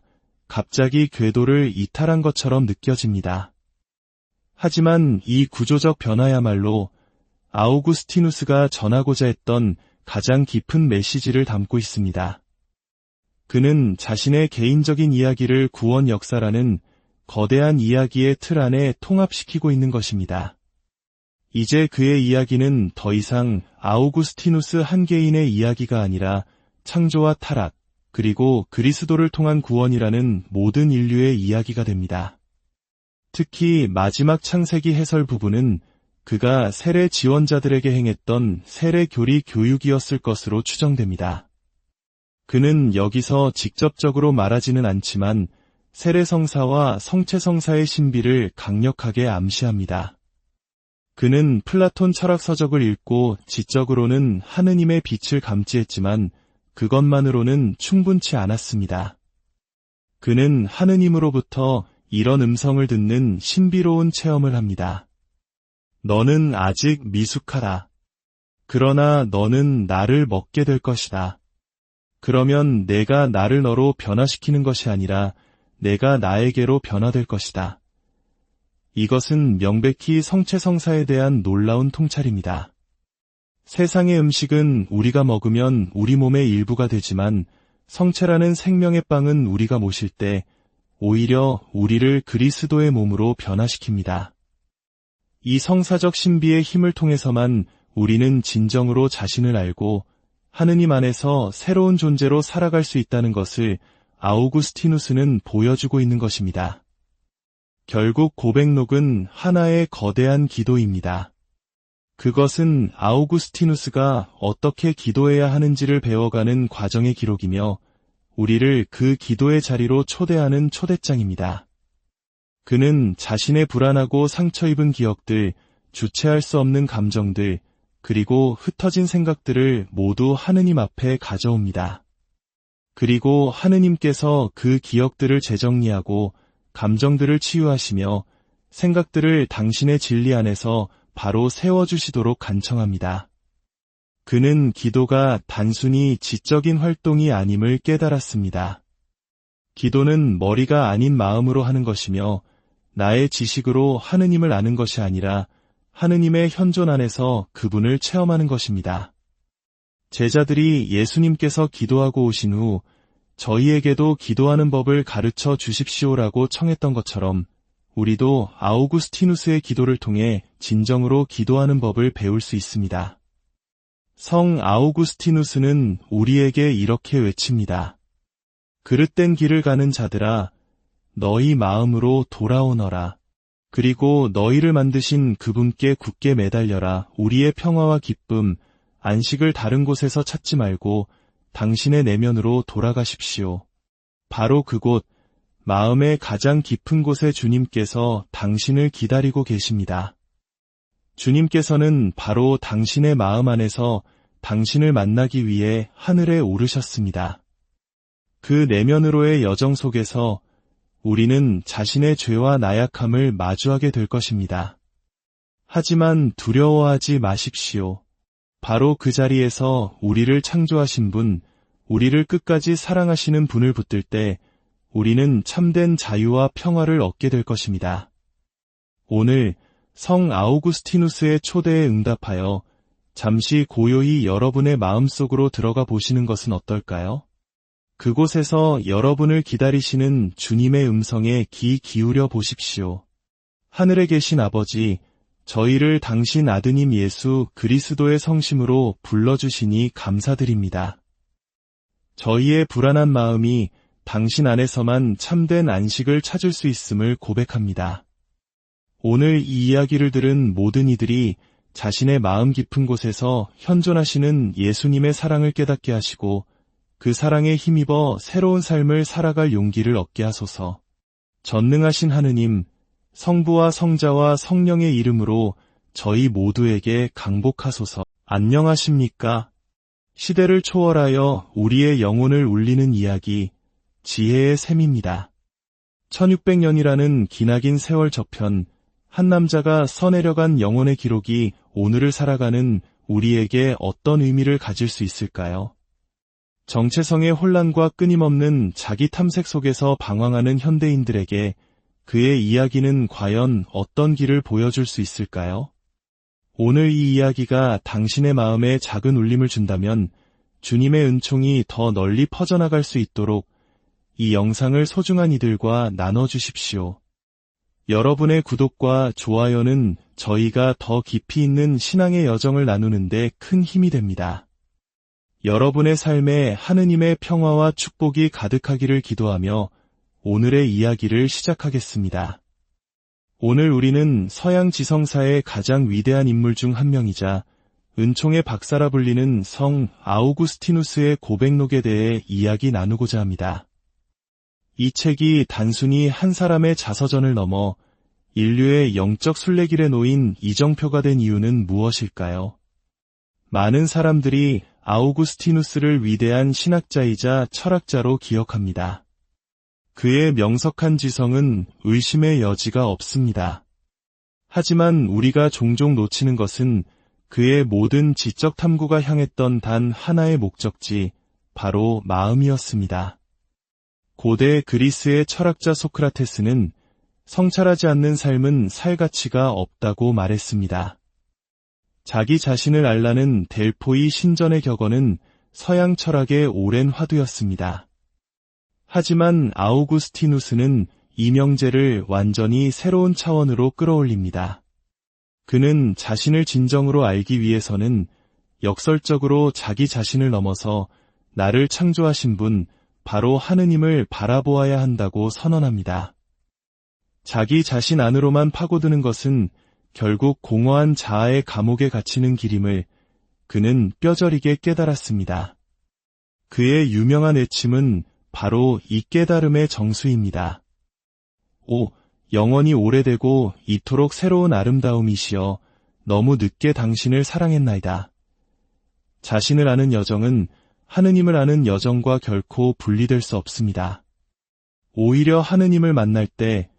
갑자기 궤도를 이탈한 것처럼 느껴집니다. 하지만 이 구조적 변화야말로 아우구스티누스가 전하고자 했던 가장 깊은 메시지를 담고 있습니다. 그는 자신의 개인적인 이야기를 구원 역사라는 거대한 이야기의 틀 안에 통합시키고 있는 것입니다. 이제 그의 이야기는 더 이상 아우구스티누스 한 개인의 이야기가 아니라 창조와 타락, 그리고 그리스도를 통한 구원이라는 모든 인류의 이야기가 됩니다. 특히 마지막 창세기 해설 부분은 그가 세례 지원자들에게 행했던 세례 교리 교육이었을 것으로 추정됩니다. 그는 여기서 직접적으로 말하지는 않지만 세례성사와 성체성사의 신비를 강력하게 암시합니다. 그는 플라톤 철학서적을 읽고 지적으로는 하느님의 빛을 감지했지만 그것만으로는 충분치 않았습니다. 그는 하느님으로부터 이런 음성을 듣는 신비로운 체험을 합니다. 너는 아직 미숙하다. 그러나 너는 나를 먹게 될 것이다. 그러면 내가 나를 너로 변화시키는 것이 아니라 내가 나에게로 변화될 것이다. 이것은 명백히 성체성사에 대한 놀라운 통찰입니다. 세상의 음식은 우리가 먹으면 우리 몸의 일부가 되지만 성체라는 생명의 빵은 우리가 모실 때 오히려 우리를 그리스도의 몸으로 변화시킵니다. 이 성사적 신비의 힘을 통해서만 우리는 진정으로 자신을 알고 하느님 안에서 새로운 존재로 살아갈 수 있다는 것을 아우구스티누스는 보여주고 있는 것입니다. 결국 고백록은 하나의 거대한 기도입니다. 그것은 아우구스티누스가 어떻게 기도해야 하는지를 배워가는 과정의 기록이며 우리를 그 기도의 자리로 초대하는 초대장입니다. 그는 자신의 불안하고 상처 입은 기억들, 주체할 수 없는 감정들, 그리고 흩어진 생각들을 모두 하느님 앞에 가져옵니다. 그리고 하느님께서 그 기억들을 재정리하고 감정들을 치유하시며 생각들을 당신의 진리 안에서 바로 세워주시도록 간청합니다. 그는 기도가 단순히 지적인 활동이 아님을 깨달았습니다. 기도는 머리가 아닌 마음으로 하는 것이며 나의 지식으로 하느님을 아는 것이 아니라 하느님의 현존 안에서 그분을 체험하는 것입니다. 제자들이 예수님께서 기도하고 오신 후 저희에게도 기도하는 법을 가르쳐 주십시오라고 청했던 것처럼 우리도 아우구스티누스의 기도를 통해 진정으로 기도하는 법을 배울 수 있습니다. 성 아우구스티누스는 우리에게 이렇게 외칩니다. 그릇된 길을 가는 자들아, 너희 마음으로 돌아오너라. 그리고 너희를 만드신 그분께 굳게 매달려라. 우리의 평화와 기쁨, 안식을 다른 곳에서 찾지 말고 당신의 내면으로 돌아가십시오. 바로 그곳, 마음의 가장 깊은 곳에 주님께서 당신을 기다리고 계십니다. 주님께서는 바로 당신의 마음 안에서 당신을 만나기 위해 하늘에 오르셨습니다. 그 내면으로의 여정 속에서 우리는 자신의 죄와 나약함을 마주하게 될 것입니다. 하지만 두려워하지 마십시오. 바로 그 자리에서 우리를 창조하신 분, 우리를 끝까지 사랑하시는 분을 붙들 때 우리는 참된 자유와 평화를 얻게 될 것입니다. 오늘 성 아우구스티누스의 초대에 응답하여 잠시 고요히 여러분의 마음속으로 들어가 보시는 것은 어떨까요? 그곳에서 여러분을 기다리시는 주님의 음성에 귀 기울여 보십시오. 하늘에 계신 아버지, 저희를 당신 아드님 예수 그리스도의 성심으로 불러주시니 감사드립니다. 저희의 불안한 마음이 당신 안에서만 참된 안식을 찾을 수 있음을 고백합니다. 오늘 이 이야기를 들은 모든 이들이 자신의 마음 깊은 곳에서 현존하시는 예수님의 사랑을 깨닫게 하시고 그 사랑에 힘입어 새로운 삶을 살아갈 용기를 얻게 하소서. 전능하신 하느님, 성부와 성자와 성령의 이름으로 저희 모두에게 강복하소서. 안녕하십니까? 시대를 초월하여 우리의 영혼을 울리는 이야기, 지혜의 샘입니다. 1600년이라는 기나긴 세월 저편, 한 남자가 써내려간 영혼의 기록이 오늘을 살아가는 우리에게 어떤 의미를 가질 수 있을까요? 정체성의 혼란과 끊임없는 자기 탐색 속에서 방황하는 현대인들에게 그의 이야기는 과연 어떤 길을 보여줄 수 있을까요? 오늘 이 이야기가 당신의 마음에 작은 울림을 준다면 주님의 은총이 더 널리 퍼져나갈 수 있도록 이 영상을 소중한 이들과 나눠주십시오. 여러분의 구독과 좋아요는 저희가 더 깊이 있는 신앙의 여정을 나누는데 큰 힘이 됩니다. 여러분의 삶에 하느님의 평화와 축복이 가득하기를 기도하며 오늘의 이야기를 시작하겠습니다. 오늘 우리는 서양 지성사의 가장 위대한 인물 중 한 명이자 은총의 박사라 불리는 성 아우구스티누스의 고백록에 대해 이야기 나누고자 합니다. 이 책이 단순히 한 사람의 자서전을 넘어 인류의 영적 순례길에 놓인 이정표가 된 이유는 무엇일까요? 많은 사람들이 아우구스티누스를 위대한 신학자이자 철학자로 기억합니다. 그의 명석한 지성은 의심의 여지가 없습니다. 하지만 우리가 종종 놓치는 것은 그의 모든 지적 탐구가 향했던 단 하나의 목적지, 바로 마음이었습니다. 고대 그리스의 철학자 소크라테스는 성찰하지 않는 삶은 살 가치가 없다고 말했습니다. 자기 자신을 알라는 델포이 신전의 격언은 서양 철학의 오랜 화두였습니다. 하지만 아우구스티누스는 이 명제를 완전히 새로운 차원으로 끌어올립니다. 그는 자신을 진정으로 알기 위해서는 역설적으로 자기 자신을 넘어서 나를 창조하신 분, 바로 하느님을 바라보아야 한다고 선언합니다. 자기 자신 안으로만 파고드는 것은 결국 공허한 자아의 감옥에 갇히는 길임을 그는 뼈저리게 깨달았습니다. 그의 유명한 외침은 바로 이 깨달음의 정수입니다. 오, 영원히 오래되고 이토록 새로운 아름다움이시여, 너무 늦게 당신을 사랑했나이다. 자신을 아는 여정은 하느님을 아는 여정과 결코 분리될 수 없습니다. 오히려 하느님을 만날 때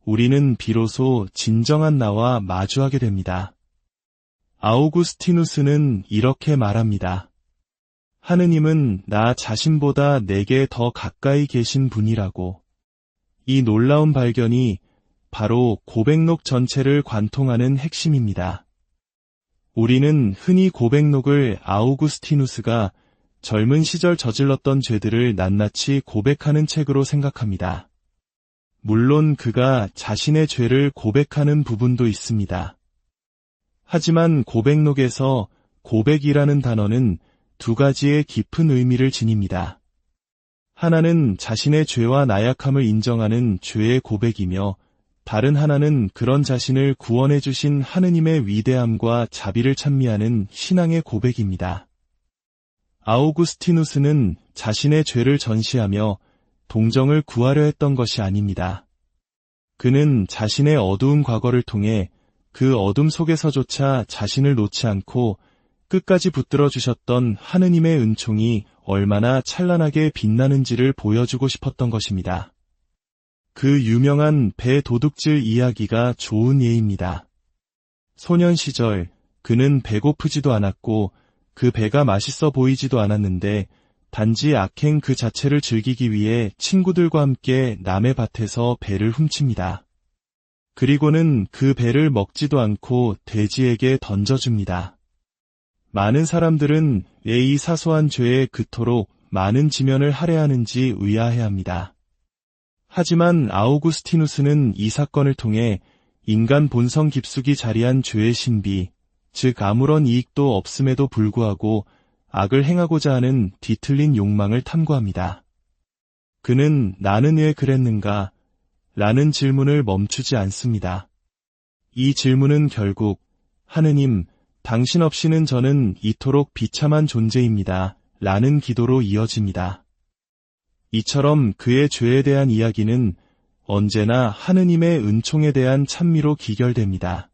우리는 비로소 진정한 나와 마주하게 됩니다. 아우구스티누스는 이렇게 말합니다. 하느님은 나 자신보다 내게 더 가까이 계신 분이라고. 이 놀라운 발견이 바로 고백록 전체를 관통하는 핵심입니다. 우리는 흔히 고백록을 아우구스티누스가 젊은 시절 저질렀던 죄들을 낱낱이 고백하는 책으로 생각합니다. 물론 그가 자신의 죄를 고백하는 부분도 있습니다. 하지만 고백록에서 고백이라는 단어는 두 가지의 깊은 의미를 지닙니다. 하나는 자신의 죄와 나약함을 인정하는 죄의 고백이며 다른 하나는 그런 자신을 구원해 주신 하느님의 위대함과 자비를 찬미하는 신앙의 고백입니다. 아우구스티누스는 자신의 죄를 전시하며 동정을 구하려 했던 것이 아닙니다. 그는 자신의 어두운 과거를 통해 그 어둠 속에서조차 자신을 놓지 않고 끝까지 붙들어 주셨던 하느님의 은총이 얼마나 찬란하게 빛나는지를 보여주고 싶었던 것입니다. 그 유명한 배 도둑질 이야기가 좋은 예입니다. 소년 시절 그는 배고프지도 않았고 그 배가 맛있어 보이지도 않았는데 단지 악행 그 자체를 즐기기 위해 친구들과 함께 남의 밭에서 배를 훔칩니다. 그리고는 그 배를 먹지도 않고 돼지에게 던져줍니다. 많은 사람들은 왜 이 사소한 죄에 그토록 많은 지면을 할애하는지 의아해합니다. 하지만 아우구스티누스는 이 사건을 통해 인간 본성 깊숙이 자리한 죄의 신비, 즉 아무런 이익도 없음에도 불구하고 악을 행하고자 하는 뒤틀린 욕망을 탐구합니다. 그는 나는 왜 그랬는가? 라는 질문을 멈추지 않습니다. 이 질문은 결국 하느님, 당신 없이는 저는 이토록 비참한 존재입니다. 라는 기도로 이어집니다. 이처럼 그의 죄에 대한 이야기는 언제나 하느님의 은총에 대한 찬미로 기결됩니다.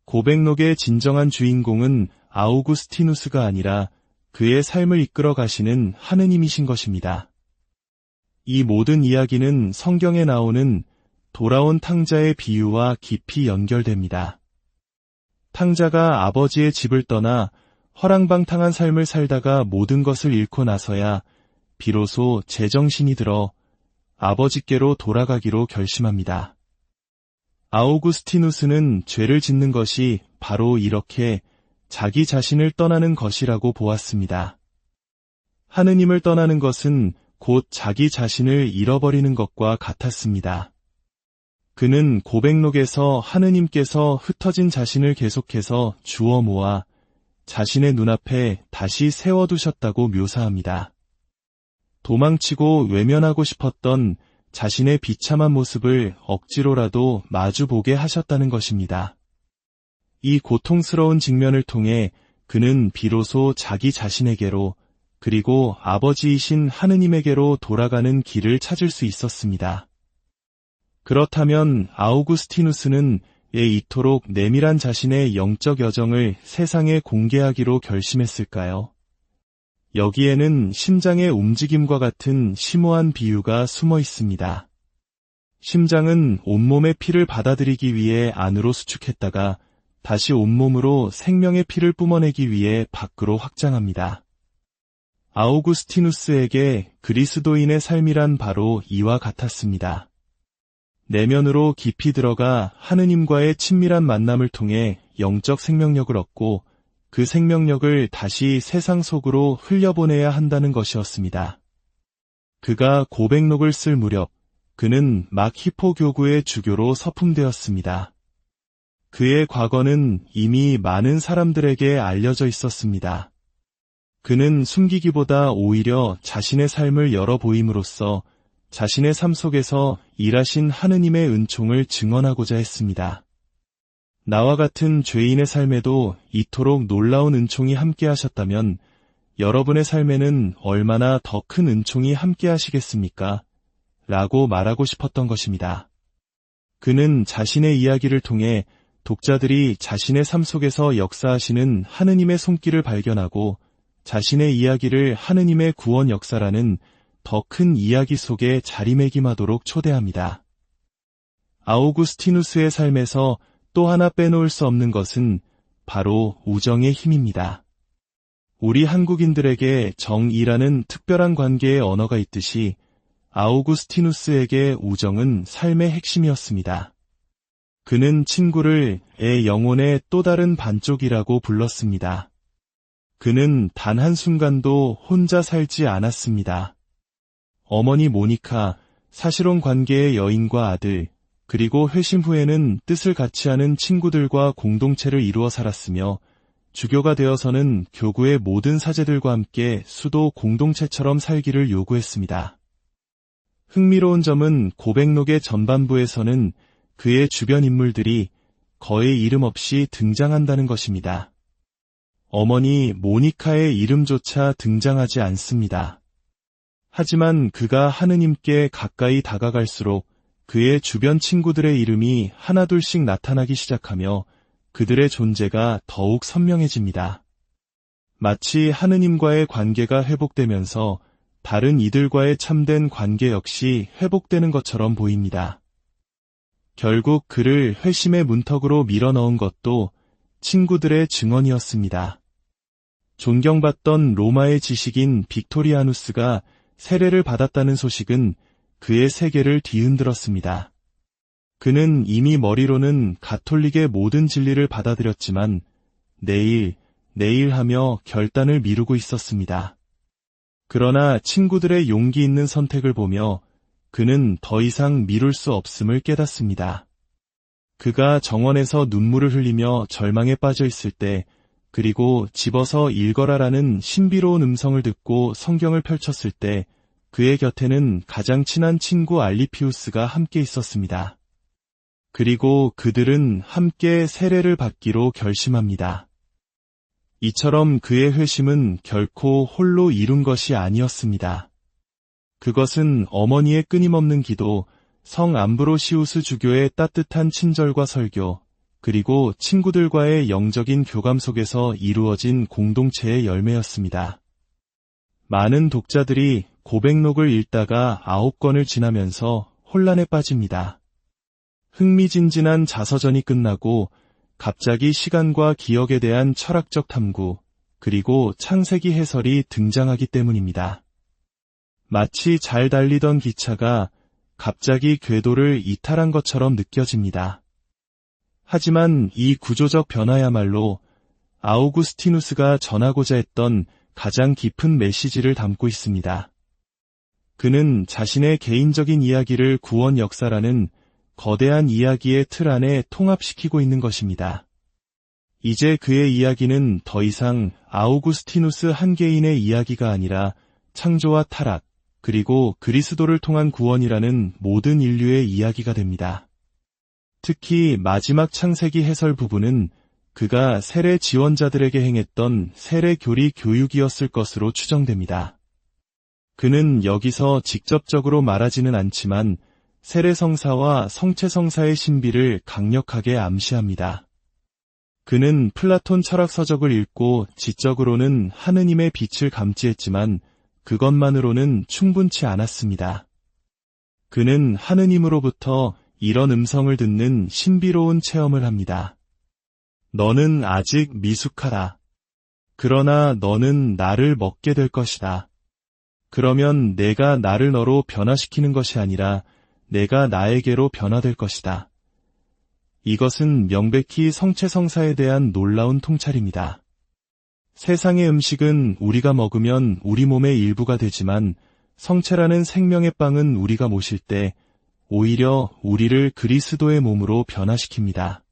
고백록의 진정한 주인공은 아우구스티누스가 아니라 그의 삶을 이끌어 가시는 하느님이신 것입니다. 이 모든 이야기는 성경에 나오는 돌아온 탕자의 비유와 깊이 연결됩니다. 탕자가 아버지의 집을 떠나 허랑방탕한 삶을 살다가 모든 것을 잃고 나서야 비로소 제정신이 들어 아버지께로 돌아가기로 결심합니다. 아우구스티누스는 죄를 짓는 것이 바로 이렇게 자기 자신을 떠나는 것이라고 보았습니다. 하느님을 떠나는 것은 곧 자기 자신을 잃어버리는 것과 같았습니다. 그는 고백록에서 하느님께서 흩어진 자신을 계속해서 주워 모아 자신의 눈앞에 다시 세워두셨다고 묘사합니다. 도망치고 외면하고 싶었던 자신의 비참한 모습을 억지로라도 마주보게 하셨다는 것입니다. 이 고통스러운 직면을 통해 그는 비로소 자기 자신에게로 그리고 아버지이신 하느님에게로 돌아가는 길을 찾을 수 있었습니다. 그렇다면 아우구스티누스는 왜 이토록 내밀한 자신의 영적 여정을 세상에 공개하기로 결심했을까요? 여기에는 심장의 움직임과 같은 심오한 비유가 숨어 있습니다. 심장은 온몸의 피를 받아들이기 위해 안으로 수축했다가 다시 온몸으로 생명의 피를 뿜어내기 위해 밖으로 확장합니다. 아우구스티누스에게 그리스도인의 삶이란 바로 이와 같았습니다. 내면으로 깊이 들어가 하느님과의 친밀한 만남을 통해 영적 생명력을 얻고 그 생명력을 다시 세상 속으로 흘려보내야 한다는 것이었습니다. 그가 고백록을 쓸 무렵 그는 막 히포 교구의 주교로 서품되었습니다. 그의 과거는 이미 많은 사람들에게 알려져 있었습니다. 그는 숨기기보다 오히려 자신의 삶을 열어보임으로써 자신의 삶 속에서 일하신 하느님의 은총을 증언하고자 했습니다. 나와 같은 죄인의 삶에도 이토록 놀라운 은총이 함께하셨다면 여러분의 삶에는 얼마나 더 큰 은총이 함께하시겠습니까? 라고 말하고 싶었던 것입니다. 그는 자신의 이야기를 통해 독자들이 자신의 삶 속에서 역사하시는 하느님의 손길을 발견하고 자신의 이야기를 하느님의 구원 역사라는 더 큰 이야기 속에 자리매김하도록 초대합니다. 아우구스티누스의 삶에서 또 하나 빼놓을 수 없는 것은 바로 우정의 힘입니다. 우리 한국인들에게 정이라는 특별한 관계의 언어가 있듯이 아우구스티누스에게 우정은 삶의 핵심이었습니다. 그는 친구를 애 영혼의 또 다른 반쪽이라고 불렀습니다. 그는 단 한순간도 혼자 살지 않았습니다. 어머니 모니카, 사실혼 관계의 여인과 아들, 그리고 회심 후에는 뜻을 같이 하는 친구들과 공동체를 이루어 살았으며 주교가 되어서는 교구의 모든 사제들과 함께 수도 공동체처럼 살기를 요구했습니다. 흥미로운 점은 고백록의 전반부에서는 그의 주변 인물들이 거의 이름 없이 등장한다는 것입니다. 어머니 모니카의 이름조차 등장하지 않습니다. 하지만 그가 하느님께 가까이 다가갈수록 그의 주변 친구들의 이름이 하나둘씩 나타나기 시작하며 그들의 존재가 더욱 선명해집니다. 마치 하느님과의 관계가 회복되면서 다른 이들과의 참된 관계 역시 회복되는 것처럼 보입니다. 결국 그를 회심의 문턱으로 밀어넣은 것도 친구들의 증언이었습니다. 존경받던 로마의 지식인 빅토리아누스가 세례를 받았다는 소식은 그의 세계를 뒤흔들었습니다. 그는 이미 머리로는 가톨릭의 모든 진리를 받아들였지만 내일 하며 결단을 미루고 있었습니다. 그러나 친구들의 용기 있는 선택을 보며 그는 더 이상 미룰 수 없음을 깨닫습니다. 그가 정원에서 눈물을 흘리며 절망에 빠져 있을 때 그리고 집어서 읽어라라는 신비로운 음성을 듣고 성경을 펼쳤을 때 그의 곁에는 가장 친한 친구 알리피우스가 함께 있었습니다. 그리고 그들은 함께 세례를 받기로 결심합니다. 이처럼 그의 회심은 결코 홀로 이룬 것이 아니었습니다. 그것은 어머니의 끊임없는 기도, 성 암브로시우스 주교의 따뜻한 친절과 설교, 그리고 친구들과의 영적인 교감 속에서 이루어진 공동체의 열매였습니다. 많은 독자들이 고백록을 읽다가 9권을 지나면서 혼란에 빠집니다. 흥미진진한 자서전이 끝나고 갑자기 시간과 기억에 대한 철학적 탐구, 그리고 창세기 해설이 등장하기 때문입니다. 마치 잘 달리던 기차가 갑자기 궤도를 이탈한 것처럼 느껴집니다. 하지만 이 구조적 변화야말로 아우구스티누스가 전하고자 했던 가장 깊은 메시지를 담고 있습니다. 그는 자신의 개인적인 이야기를 구원 역사라는 거대한 이야기의 틀 안에 통합시키고 있는 것입니다. 이제 그의 이야기는 더 이상 아우구스티누스 한 개인의 이야기가 아니라 창조와 타락, 그리고 그리스도를 통한 구원이라는 모든 인류의 이야기가 됩니다. 특히 마지막 창세기 해설 부분은 그가 세례 지원자들에게 행했던 세례 교리 교육이었을 것으로 추정됩니다. 그는 여기서 직접적으로 말하지는 않지만 세례 성사와 성체 성사의 신비를 강력하게 암시합니다. 그는 플라톤 철학서적을 읽고 지적으로는 하느님의 빛을 감지했지만 그것만으로는 충분치 않았습니다. 그는 하느님으로부터 이런 음성을 듣는 신비로운 체험을 합니다. 너는 아직 미숙하다. 그러나 너는 나를 먹게 될 것이다. 그러면 내가 나를 너로 변화시키는 것이 아니라 내가 나에게로 변화될 것이다. 이것은 명백히 성체성사에 대한 놀라운 통찰입니다. 세상의 음식은 우리가 먹으면 우리 몸의 일부가 되지만 성체라는 생명의 빵은 우리가 모실 때 오히려 우리를 그리스도의 몸으로 변화시킵니다.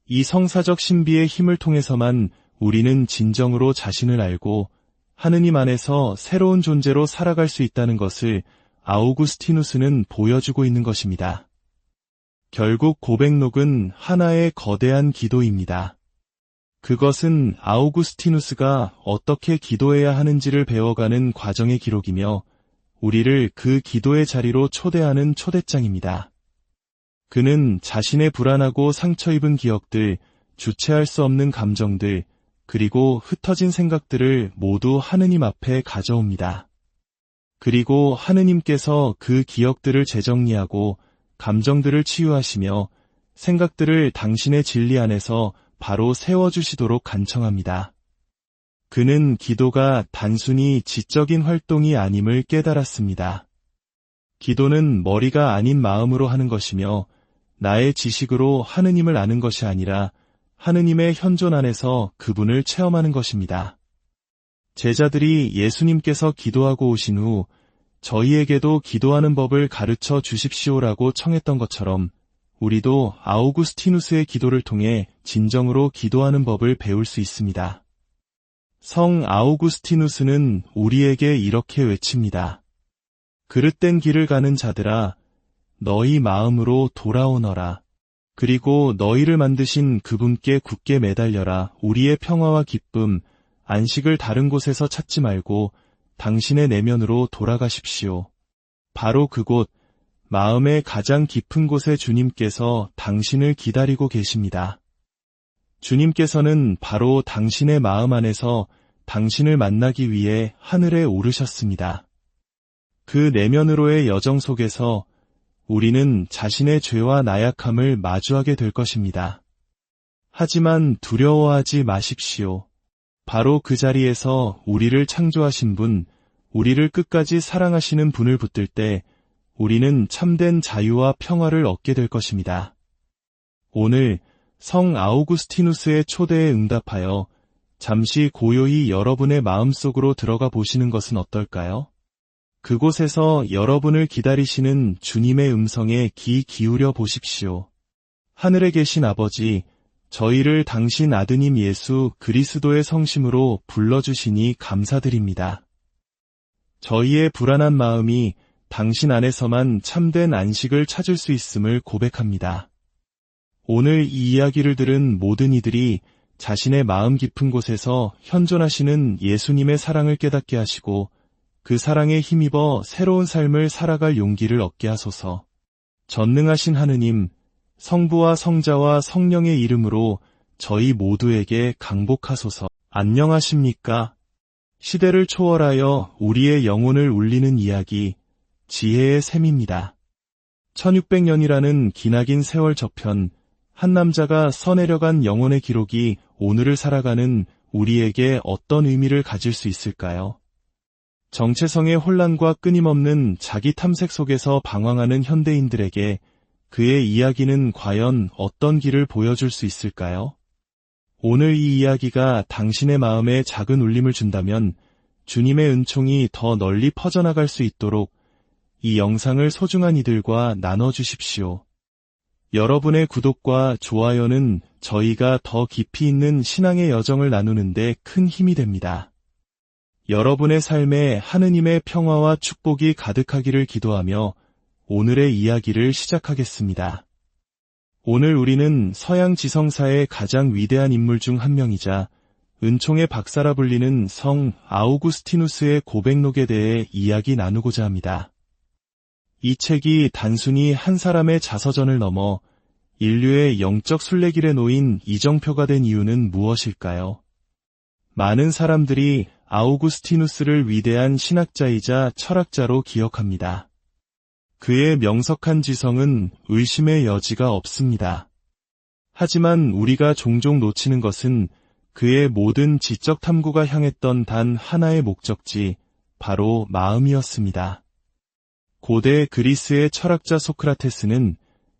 이 성사적 신비의 힘을 통해서만 우리는 진정으로 자신을 알고 하느님 안에서 새로운 존재로 살아갈 수 있다는 것을 아우구스티누스는 보여주고 있는 것입니다. 결국 고백록은 하나의 거대한 기도입니다. 그것은 아우구스티누스가 어떻게 기도해야 하는지를 배워가는 과정의 기록이며 우리를 그 기도의 자리로 초대하는 초대장입니다. 그는 자신의 불안하고 상처 입은 기억들, 주체할 수 없는 감정들, 그리고 흩어진 생각들을 모두 하느님 앞에 가져옵니다. 그리고 하느님께서 그 기억들을 재정리하고 감정들을 치유하시며 생각들을 당신의 진리 안에서 바로 세워주시도록 간청합니다. 그는 기도가 단순히 지적인 활동이 아님을 깨달았습니다. 기도는 머리가 아닌 마음으로 하는 것이며 나의 지식으로 하느님을 아는 것이 아니라 하느님의 현존 안에서 그분을 체험하는 것입니다. 제자들이 예수님께서 기도하고 오신 후 저희에게도 기도하는 법을 가르쳐 주십시오라고 청했던 것처럼 우리도 아우구스티누스의 기도를 통해 진정으로 기도하는 법을 배울 수 있습니다. 성 아우구스티누스는 우리에게 이렇게 외칩니다. 그릇된 길을 가는 자들아, 너희 마음으로 돌아오너라. 그리고 너희를 만드신 그분께 굳게 매달려라. 우리의 평화와 기쁨, 안식을 다른 곳에서 찾지 말고 당신의 내면으로 돌아가십시오. 바로 그곳, 마음의 가장 깊은 곳에 주님께서 당신을 기다리고 계십니다. 주님께서는 바로 당신의 마음 안에서 당신을 만나기 위해 하늘에 오르셨습니다. 그 내면으로의 여정 속에서 우리는 자신의 죄와 나약함을 마주하게 될 것입니다. 하지만 두려워하지 마십시오. 바로 그 자리에서 우리를 창조하신 분, 우리를 끝까지 사랑하시는 분을 붙들 때 우리는 참된 자유와 평화를 얻게 될 것입니다. 오늘 성 아우구스티누스의 초대에 응답하여 잠시 고요히 여러분의 마음속으로 들어가 보시는 것은 어떨까요? 그곳에서 여러분을 기다리시는 주님의 음성에 귀 기울여 보십시오. 하늘에 계신 아버지, 저희를 당신 아드님 예수 그리스도의 성심으로 불러주시니 감사드립니다. 저희의 불안한 마음이 당신 안에서만 참된 안식을 찾을 수 있음을 고백합니다. 오늘 이 이야기를 들은 모든 이들이 자신의 마음 깊은 곳에서 현존하시는 예수님의 사랑을 깨닫게 하시고 그 사랑에 힘입어 새로운 삶을 살아갈 용기를 얻게 하소서. 전능하신 하느님, 성부와 성자와 성령의 이름으로 저희 모두에게 강복하소서. 안녕하십니까? 시대를 초월하여 우리의 영혼을 울리는 이야기, 지혜의 샘입니다. 1600년이라는 기나긴 세월 저편, 한 남자가 써내려간 영혼의 기록이 오늘을 살아가는 우리에게 어떤 의미를 가질 수 있을까요? 정체성의 혼란과 끊임없는 자기 탐색 속에서 방황하는 현대인들에게 그의 이야기는 과연 어떤 길을 보여줄 수 있을까요? 오늘 이 이야기가 당신의 마음에 작은 울림을 준다면 주님의 은총이 더 널리 퍼져나갈 수 있도록 이 영상을 소중한 이들과 나눠주십시오. 여러분의 구독과 좋아요는 저희가 더 깊이 있는 신앙의 여정을 나누는데 큰 힘이 됩니다. 여러분의 삶에 하느님의 평화와 축복이 가득하기를 기도하며 오늘의 이야기를 시작하겠습니다. 오늘 우리는 서양 지성사의 가장 위대한 인물 중 한 명이자 은총의 박사라 불리는 성 아우구스티누스의 고백록에 대해 이야기 나누고자 합니다. 이 책이 단순히 한 사람의 자서전을 넘어 인류의 영적 순례길에 놓인 이정표가 된 이유는 무엇일까요? 많은 사람들이 아우구스티누스를 위대한 신학자이자 철학자로 기억합니다. 그의 명석한 지성은 의심의 여지가 없습니다. 하지만 우리가 종종 놓치는 것은 그의 모든 지적 탐구가 향했던 단 하나의 목적지, 바로 마음이었습니다. 고대 그리스의 철학자 소크라테스는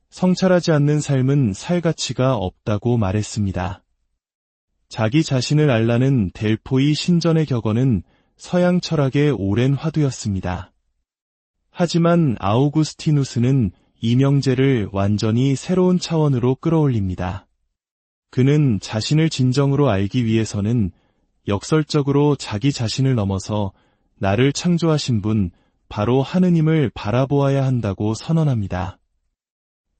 성찰하지 않는 삶은 살 가치가 없다고 말했습니다. 자기 자신을 알라는 델포이 신전의 격언은 서양 철학의 오랜 화두였습니다. 하지만 아우구스티누스는 이 명제를 완전히 새로운 차원으로 끌어올립니다. 그는 자신을 진정으로 알기 위해서는 역설적으로 자기 자신을 넘어서 나를 창조하신 분, 바로 하느님을 바라보아야 한다고 선언합니다.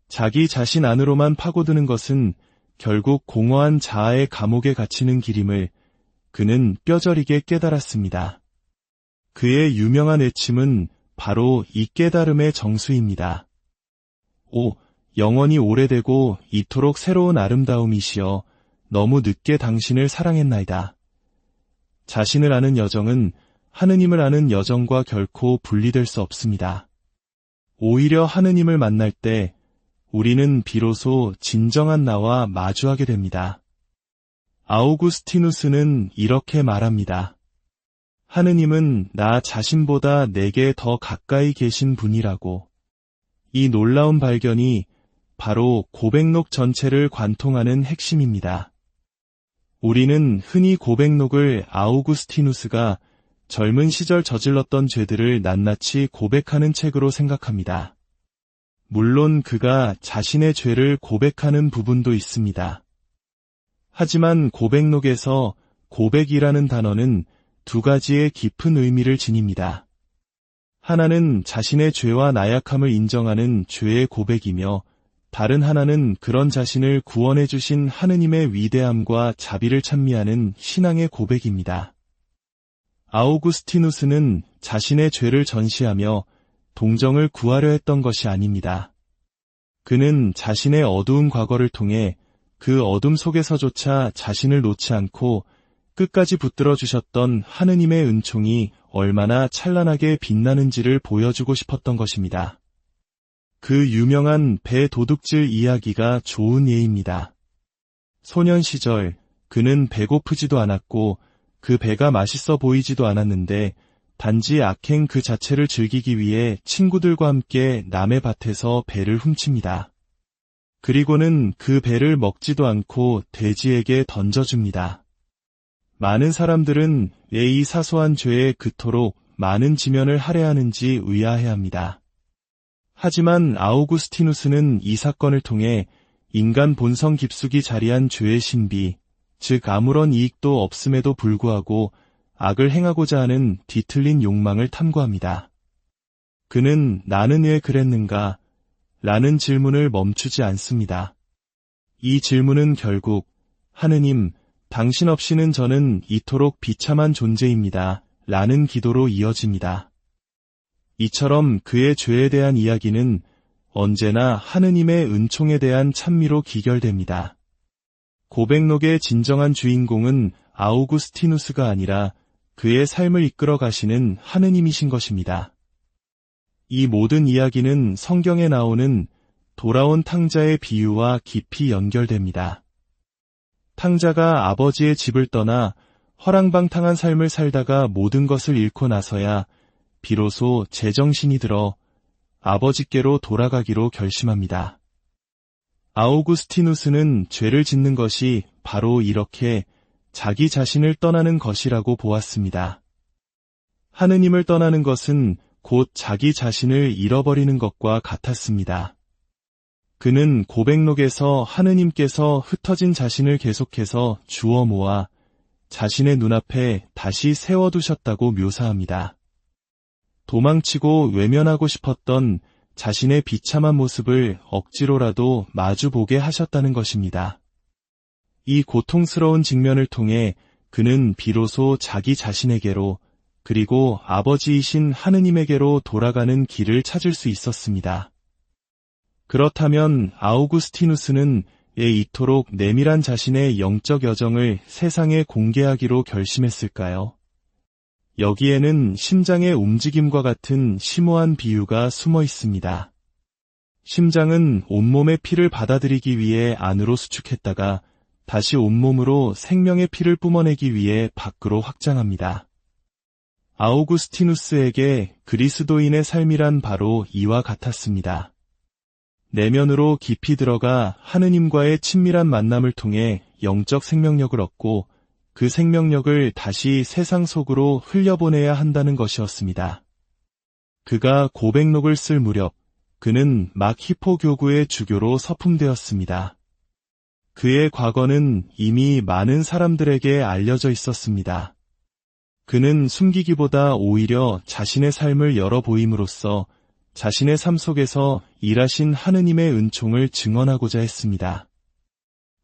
자기 자신 안으로만 파고드는 것은 결국 공허한 자아의 감옥에 갇히는 길임을 그는 뼈저리게 깨달았습니다. 그의 유명한 외침은 바로 이 깨달음의 정수입니다. 오, 영원히 오래되고 이토록 새로운 아름다움이시여, 너무 늦게 당신을 사랑했나이다. 자신을 아는 여정은 하느님을 아는 여정과 결코 분리될 수 없습니다. 오히려 하느님을 만날 때 우리는 비로소 진정한 나와 마주하게 됩니다. 아우구스티누스는 이렇게 말합니다. 하느님은 나 자신보다 내게 더 가까이 계신 분이라고. 이 놀라운 발견이 바로 고백록 전체를 관통하는 핵심입니다. 우리는 흔히 고백록을 아우구스티누스가 젊은 시절 저질렀던 죄들을 낱낱이 고백하는 책으로 생각합니다. 물론 그가 자신의 죄를 고백하는 부분도 있습니다. 하지만 고백록에서 고백이라는 단어는 두 가지의 깊은 의미를 지닙니다. 하나는 자신의 죄와 나약함을 인정하는 죄의 고백이며 다른 하나는 그런 자신을 구원해 주신 하느님의 위대함과 자비를 찬미하는 신앙의 고백입니다. 아우구스티누스는 자신의 죄를 전시하며 동정을 구하려 했던 것이 아닙니다. 그는 자신의 어두운 과거를 통해 그 어둠 속에서조차 자신을 놓지 않고 끝까지 붙들어 주셨던 하느님의 은총이 얼마나 찬란하게 빛나는지를 보여주고 싶었던 것입니다. 그 유명한 배 도둑질 이야기가 좋은 예입니다. 소년 시절 그는 배고프지도 않았고 그 배가 맛있어 보이지도 않았는데 단지 악행 그 자체를 즐기기 위해 친구들과 함께 남의 밭에서 배를 훔칩니다. 그리고는 그 배를 먹지도 않고 돼지에게 던져줍니다. 많은 사람들은 왜 이 사소한 죄에 그토록 많은 지면을 할애하는지 의아해합니다. 하지만 아우구스티누스는 이 사건을 통해 인간 본성 깊숙이 자리한 죄의 신비, 즉 아무런 이익도 없음에도 불구하고 악을 행하고자 하는 뒤틀린 욕망을 탐구합니다. 그는 나는 왜 그랬는가? 라는 질문을 멈추지 않습니다. 이 질문은 결국 하느님, 당신 없이는 저는 이토록 비참한 존재입니다. 라는 기도로 이어집니다. 이처럼 그의 죄에 대한 이야기는 언제나 하느님의 은총에 대한 찬미로 기결됩니다. 고백록의 진정한 주인공은 아우구스티누스가 아니라 그의 삶을 이끌어 가시는 하느님이신 것입니다. 이 모든 이야기는 성경에 나오는 돌아온 탕자의 비유와 깊이 연결됩니다. 탕자가 아버지의 집을 떠나 허랑방탕한 삶을 살다가 모든 것을 잃고 나서야 비로소 제정신이 들어 아버지께로 돌아가기로 결심합니다. 아우구스티누스는 죄를 짓는 것이 바로 이렇게 자기 자신을 떠나는 것이라고 보았습니다. 하느님을 떠나는 것은 곧 자기 자신을 잃어버리는 것과 같았습니다. 그는 고백록에서 하느님께서 흩어진 자신을 계속해서 주워 모아 자신의 눈앞에 다시 세워두셨다고 묘사합니다. 도망치고 외면하고 싶었던 자신의 비참한 모습을 억지로라도 마주보게 하셨다는 것입니다. 이 고통스러운 직면을 통해 그는 비로소 자기 자신에게로 그리고 아버지이신 하느님에게로 돌아가는 길을 찾을 수 있었습니다. 그렇다면 아우구스티누스는 왜 이토록 내밀한 자신의 영적 여정을 세상에 공개하기로 결심했을까요? 여기에는 심장의 움직임과 같은 심오한 비유가 숨어 있습니다. 심장은 온몸의 피를 받아들이기 위해 안으로 수축했다가 다시 온몸으로 생명의 피를 뿜어내기 위해 밖으로 확장합니다. 아우구스티누스에게 그리스도인의 삶이란 바로 이와 같았습니다. 내면으로 깊이 들어가 하느님과의 친밀한 만남을 통해 영적 생명력을 얻고 그 생명력을 다시 세상 속으로 흘려보내야 한다는 것이었습니다. 그가 고백록을 쓸 무렵 그는 막 히포 교구의 주교로 서품되었습니다. 그의 과거는 이미 많은 사람들에게 알려져 있었습니다. 그는 숨기기보다 오히려 자신의 삶을 열어보임으로써 자신의 삶 속에서 일하신 하느님의 은총을 증언하고자 했습니다.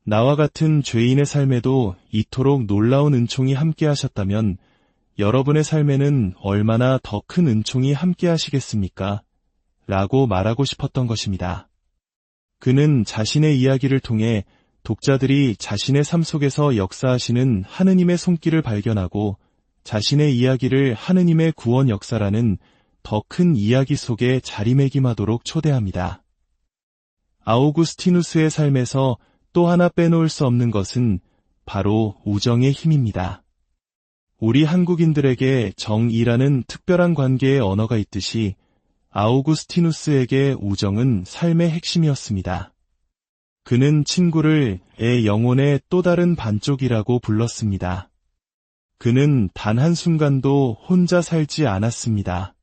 나와 같은 죄인의 삶에도 이토록 놀라운 은총이 함께하셨다면 여러분의 삶에는 얼마나 더 큰 은총이 함께하시겠습니까? 라고 말하고 싶었던 것입니다. 그는 자신의 이야기를 통해 독자들이 자신의 삶 속에서 역사하시는 하느님의 손길을 발견하고 자신의 이야기를 하느님의 구원 역사라는 더 큰 이야기 속에 자리매김하도록 초대합니다. 아우구스티누스의 삶에서 또 하나 빼놓을 수 없는 것은 바로 우정의 힘입니다. 우리 한국인들에게 정이라는 특별한 관계의 언어가 있듯이 아우구스티누스에게 우정은 삶의 핵심이었습니다. 그는 친구를 애 영혼의 또 다른 반쪽이라고 불렀습니다. 그는 단 한순간도 혼자 살지 않았습니다.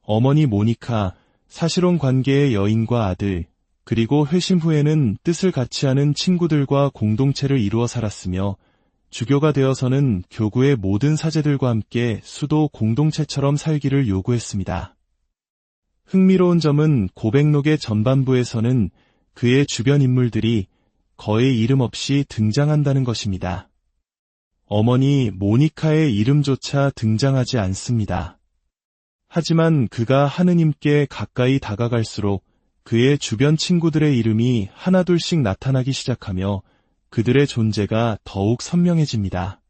어머니 모니카, 사실혼 관계의 여인과 아들, 그리고 회심 후에는 뜻을 같이 하는 친구들과 공동체를 이루어 살았으며 주교가 되어서는 교구의 모든 사제들과 함께 수도 공동체처럼 살기를 요구했습니다. 흥미로운 점은 고백록의 전반부에서는 그의 주변 인물들이 거의 이름 없이 등장한다는 것입니다. 어머니 모니카의 이름조차 등장하지 않습니다. 하지만 그가 하느님께 가까이 다가갈수록 그의 주변 친구들의 이름이 하나둘씩 나타나기 시작하며 그들의 존재가 더욱 선명해집니다.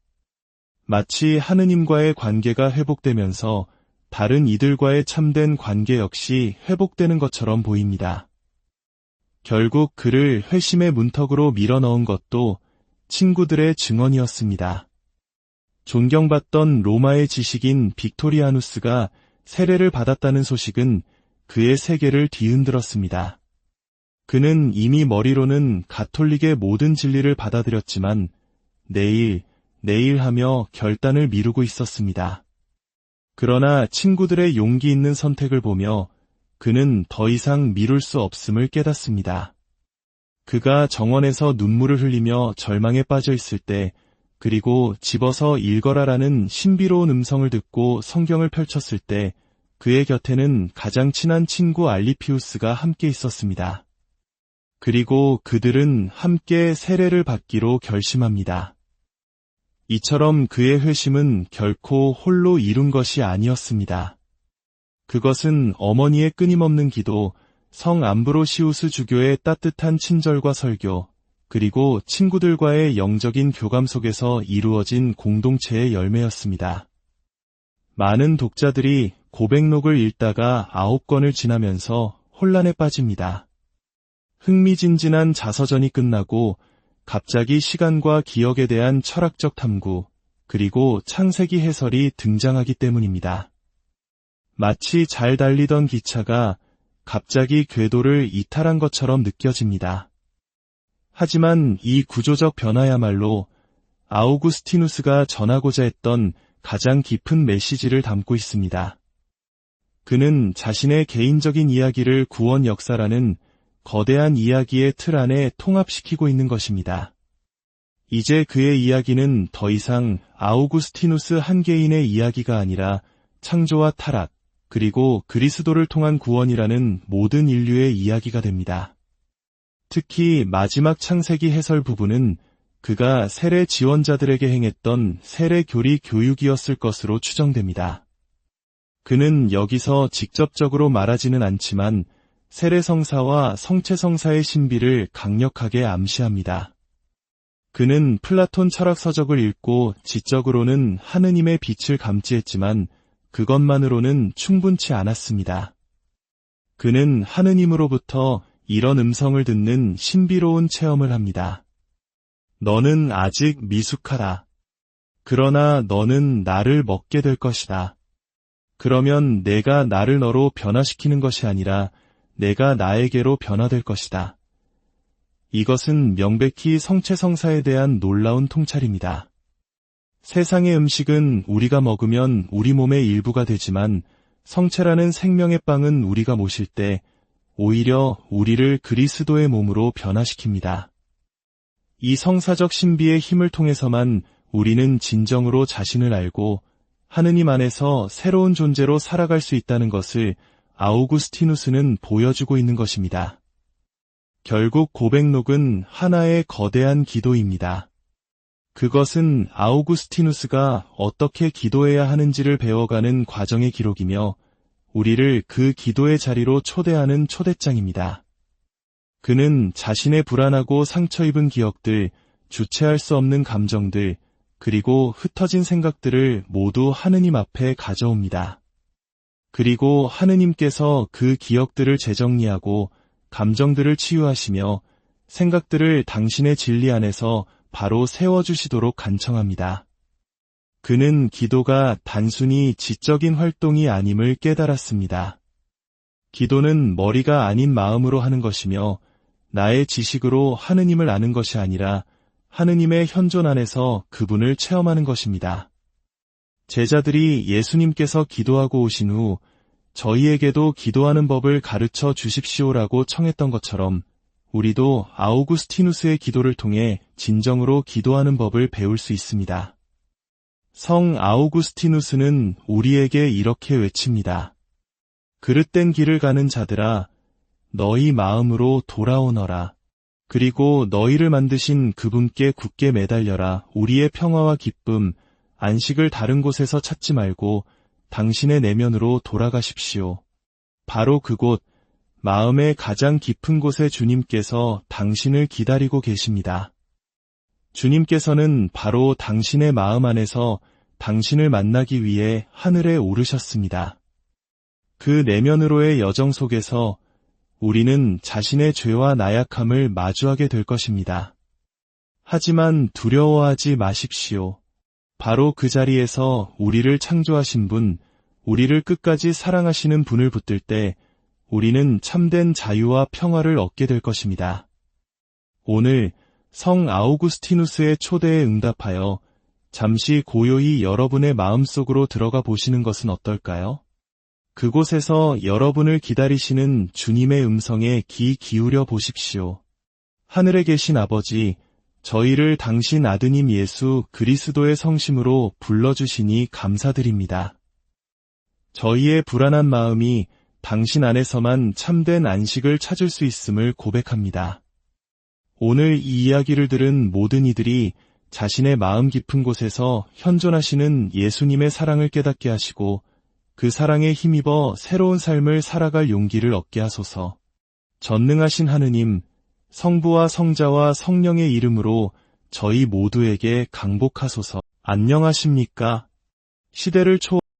마치 하느님과의 관계가 회복되면서 다른 이들과의 참된 관계 역시 회복되는 것처럼 보입니다. 결국 그를 회심의 문턱으로 밀어넣은 것도 친구들의 증언이었습니다. 존경받던 로마의 지식인 빅토리아누스가 세례를 받았다는 소식은 그의 세계를 뒤흔들었습니다. 그는 이미 머리로는 가톨릭의 모든 진리를 받아들였지만 내일 하며 결단을 미루고 있었습니다. 그러나 친구들의 용기 있는 선택을 보며 그는 더 이상 미룰 수 없음을 깨닫습니다. 그가 정원에서 눈물을 흘리며 절망에 빠져 있을 때 그리고 집어서 읽어라라는 신비로운 음성을 듣고 성경을 펼쳤을 때 그의 곁에는 가장 친한 친구 알리피우스가 함께 있었습니다. 그리고 그들은 함께 세례를 받기로 결심합니다. 이처럼 그의 회심은 결코 홀로 이룬 것이 아니었습니다. 그것은 어머니의 끊임없는 기도, 성 암브로시우스 주교의 따뜻한 친절과 설교, 그리고 친구들과의 영적인 교감 속에서 이루어진 공동체의 열매였습니다. 많은 독자들이 고백록을 읽다가 9권을 지나면서 혼란에 빠집니다. 흥미진진한 자서전이 끝나고 갑자기 시간과 기억에 대한 철학적 탐구, 그리고 창세기 해설이 등장하기 때문입니다. 마치 잘 달리던 기차가 갑자기 궤도를 이탈한 것처럼 느껴집니다. 하지만 이 구조적 변화야말로 아우구스티누스가 전하고자 했던 가장 깊은 메시지를 담고 있습니다. 그는 자신의 개인적인 이야기를 구원 역사라는 거대한 이야기의 틀 안에 통합시키고 있는 것입니다. 이제 그의 이야기는 더 이상 아우구스티누스 한 개인의 이야기가 아니라 창조와 타락, 그리고 그리스도를 통한 구원이라는 모든 인류의 이야기가 됩니다. 특히 마지막 창세기 해설 부분은 그가 세례 지원자들에게 행했던 세례 교리 교육이었을 것으로 추정됩니다. 그는 여기서 직접적으로 말하지는 않지만 세례성사와 성체성사의 신비를 강력하게 암시합니다. 그는 플라톤 철학서적을 읽고 지적으로는 하느님의 빛을 감지했지만 그것만으로는 충분치 않았습니다. 그는 하느님으로부터 이런 음성을 듣는 신비로운 체험을 합니다. 너는 아직 미숙하다. 그러나 너는 나를 먹게 될 것이다. 그러면 내가 나를 너로 변화시키는 것이 아니라 내가 나에게로 변화될 것이다. 이것은 명백히 성체성사에 대한 놀라운 통찰입니다. 세상의 음식은 우리가 먹으면 우리 몸의 일부가 되지만 성체라는 생명의 빵은 우리가 모실 때 오히려 우리를 그리스도의 몸으로 변화시킵니다. 이 성사적 신비의 힘을 통해서만 우리는 진정으로 자신을 알고 하느님 안에서 새로운 존재로 살아갈 수 있다는 것을 아우구스티누스는 보여주고 있는 것입니다. 결국 고백록은 하나의 거대한 기도입니다. 그것은 아우구스티누스가 어떻게 기도해야 하는지를 배워가는 과정의 기록이며 우리를 그 기도의 자리로 초대하는 초대장입니다. 그는 자신의 불안하고 상처 입은 기억들, 주체할 수 없는 감정들, 그리고 흩어진 생각들을 모두 하느님 앞에 가져옵니다. 그리고 하느님께서 그 기억들을 재정리하고 감정들을 치유하시며 생각들을 당신의 진리 안에서 바로 세워주시도록 간청합니다. 그는 기도가 단순히 지적인 활동이 아님을 깨달았습니다. 기도는 머리가 아닌 마음으로 하는 것이며 나의 지식으로 하느님을 아는 것이 아니라 하느님의 현존 안에서 그분을 체험하는 것입니다. 제자들이 예수님께서 기도하고 오신 후 저희에게도 기도하는 법을 가르쳐 주십시오라고 청했던 것처럼 우리도 아우구스티누스의 기도를 통해 진정으로 기도하는 법을 배울 수 있습니다. 성 아우구스티누스는 우리에게 이렇게 외칩니다. 그릇된 길을 가는 자들아, 너희 마음으로 돌아오너라. 그리고 너희를 만드신 그분께 굳게 매달려라. 우리의 평화와 기쁨, 안식을 다른 곳에서 찾지 말고 당신의 내면으로 돌아가십시오. 바로 그곳, 마음의 가장 깊은 곳에 주님께서 당신을 기다리고 계십니다. 주님께서는 바로 당신의 마음 안에서 당신을 만나기 위해 하늘에 오르셨습니다. 그 내면으로의 여정 속에서 우리는 자신의 죄와 나약함을 마주하게 될 것입니다. 하지만 두려워하지 마십시오. 바로 그 자리에서 우리를 창조하신 분, 우리를 끝까지 사랑하시는 분을 붙들 때 우리는 참된 자유와 평화를 얻게 될 것입니다. 오늘 성 아우구스티누스의 초대에 응답하여 잠시 고요히 여러분의 마음속으로 들어가 보시는 것은 어떨까요? 그곳에서 여러분을 기다리시는 주님의 음성에 귀 기울여 보십시오. 하늘에 계신 아버지, 저희를 당신 아드님 예수 그리스도의 성심으로 불러주시니 감사드립니다. 저희의 불안한 마음이 당신 안에서만 참된 안식을 찾을 수 있음을 고백합니다. 오늘 이 이야기를 들은 모든 이들이 자신의 마음 깊은 곳에서 현존하시는 예수님의 사랑을 깨닫게 하시고 그 사랑에 힘입어 새로운 삶을 살아갈 용기를 얻게 하소서. 전능하신 하느님, 성부와 성자와 성령의 이름으로 저희 모두에게 강복하소서. 안녕하십니까? 시대를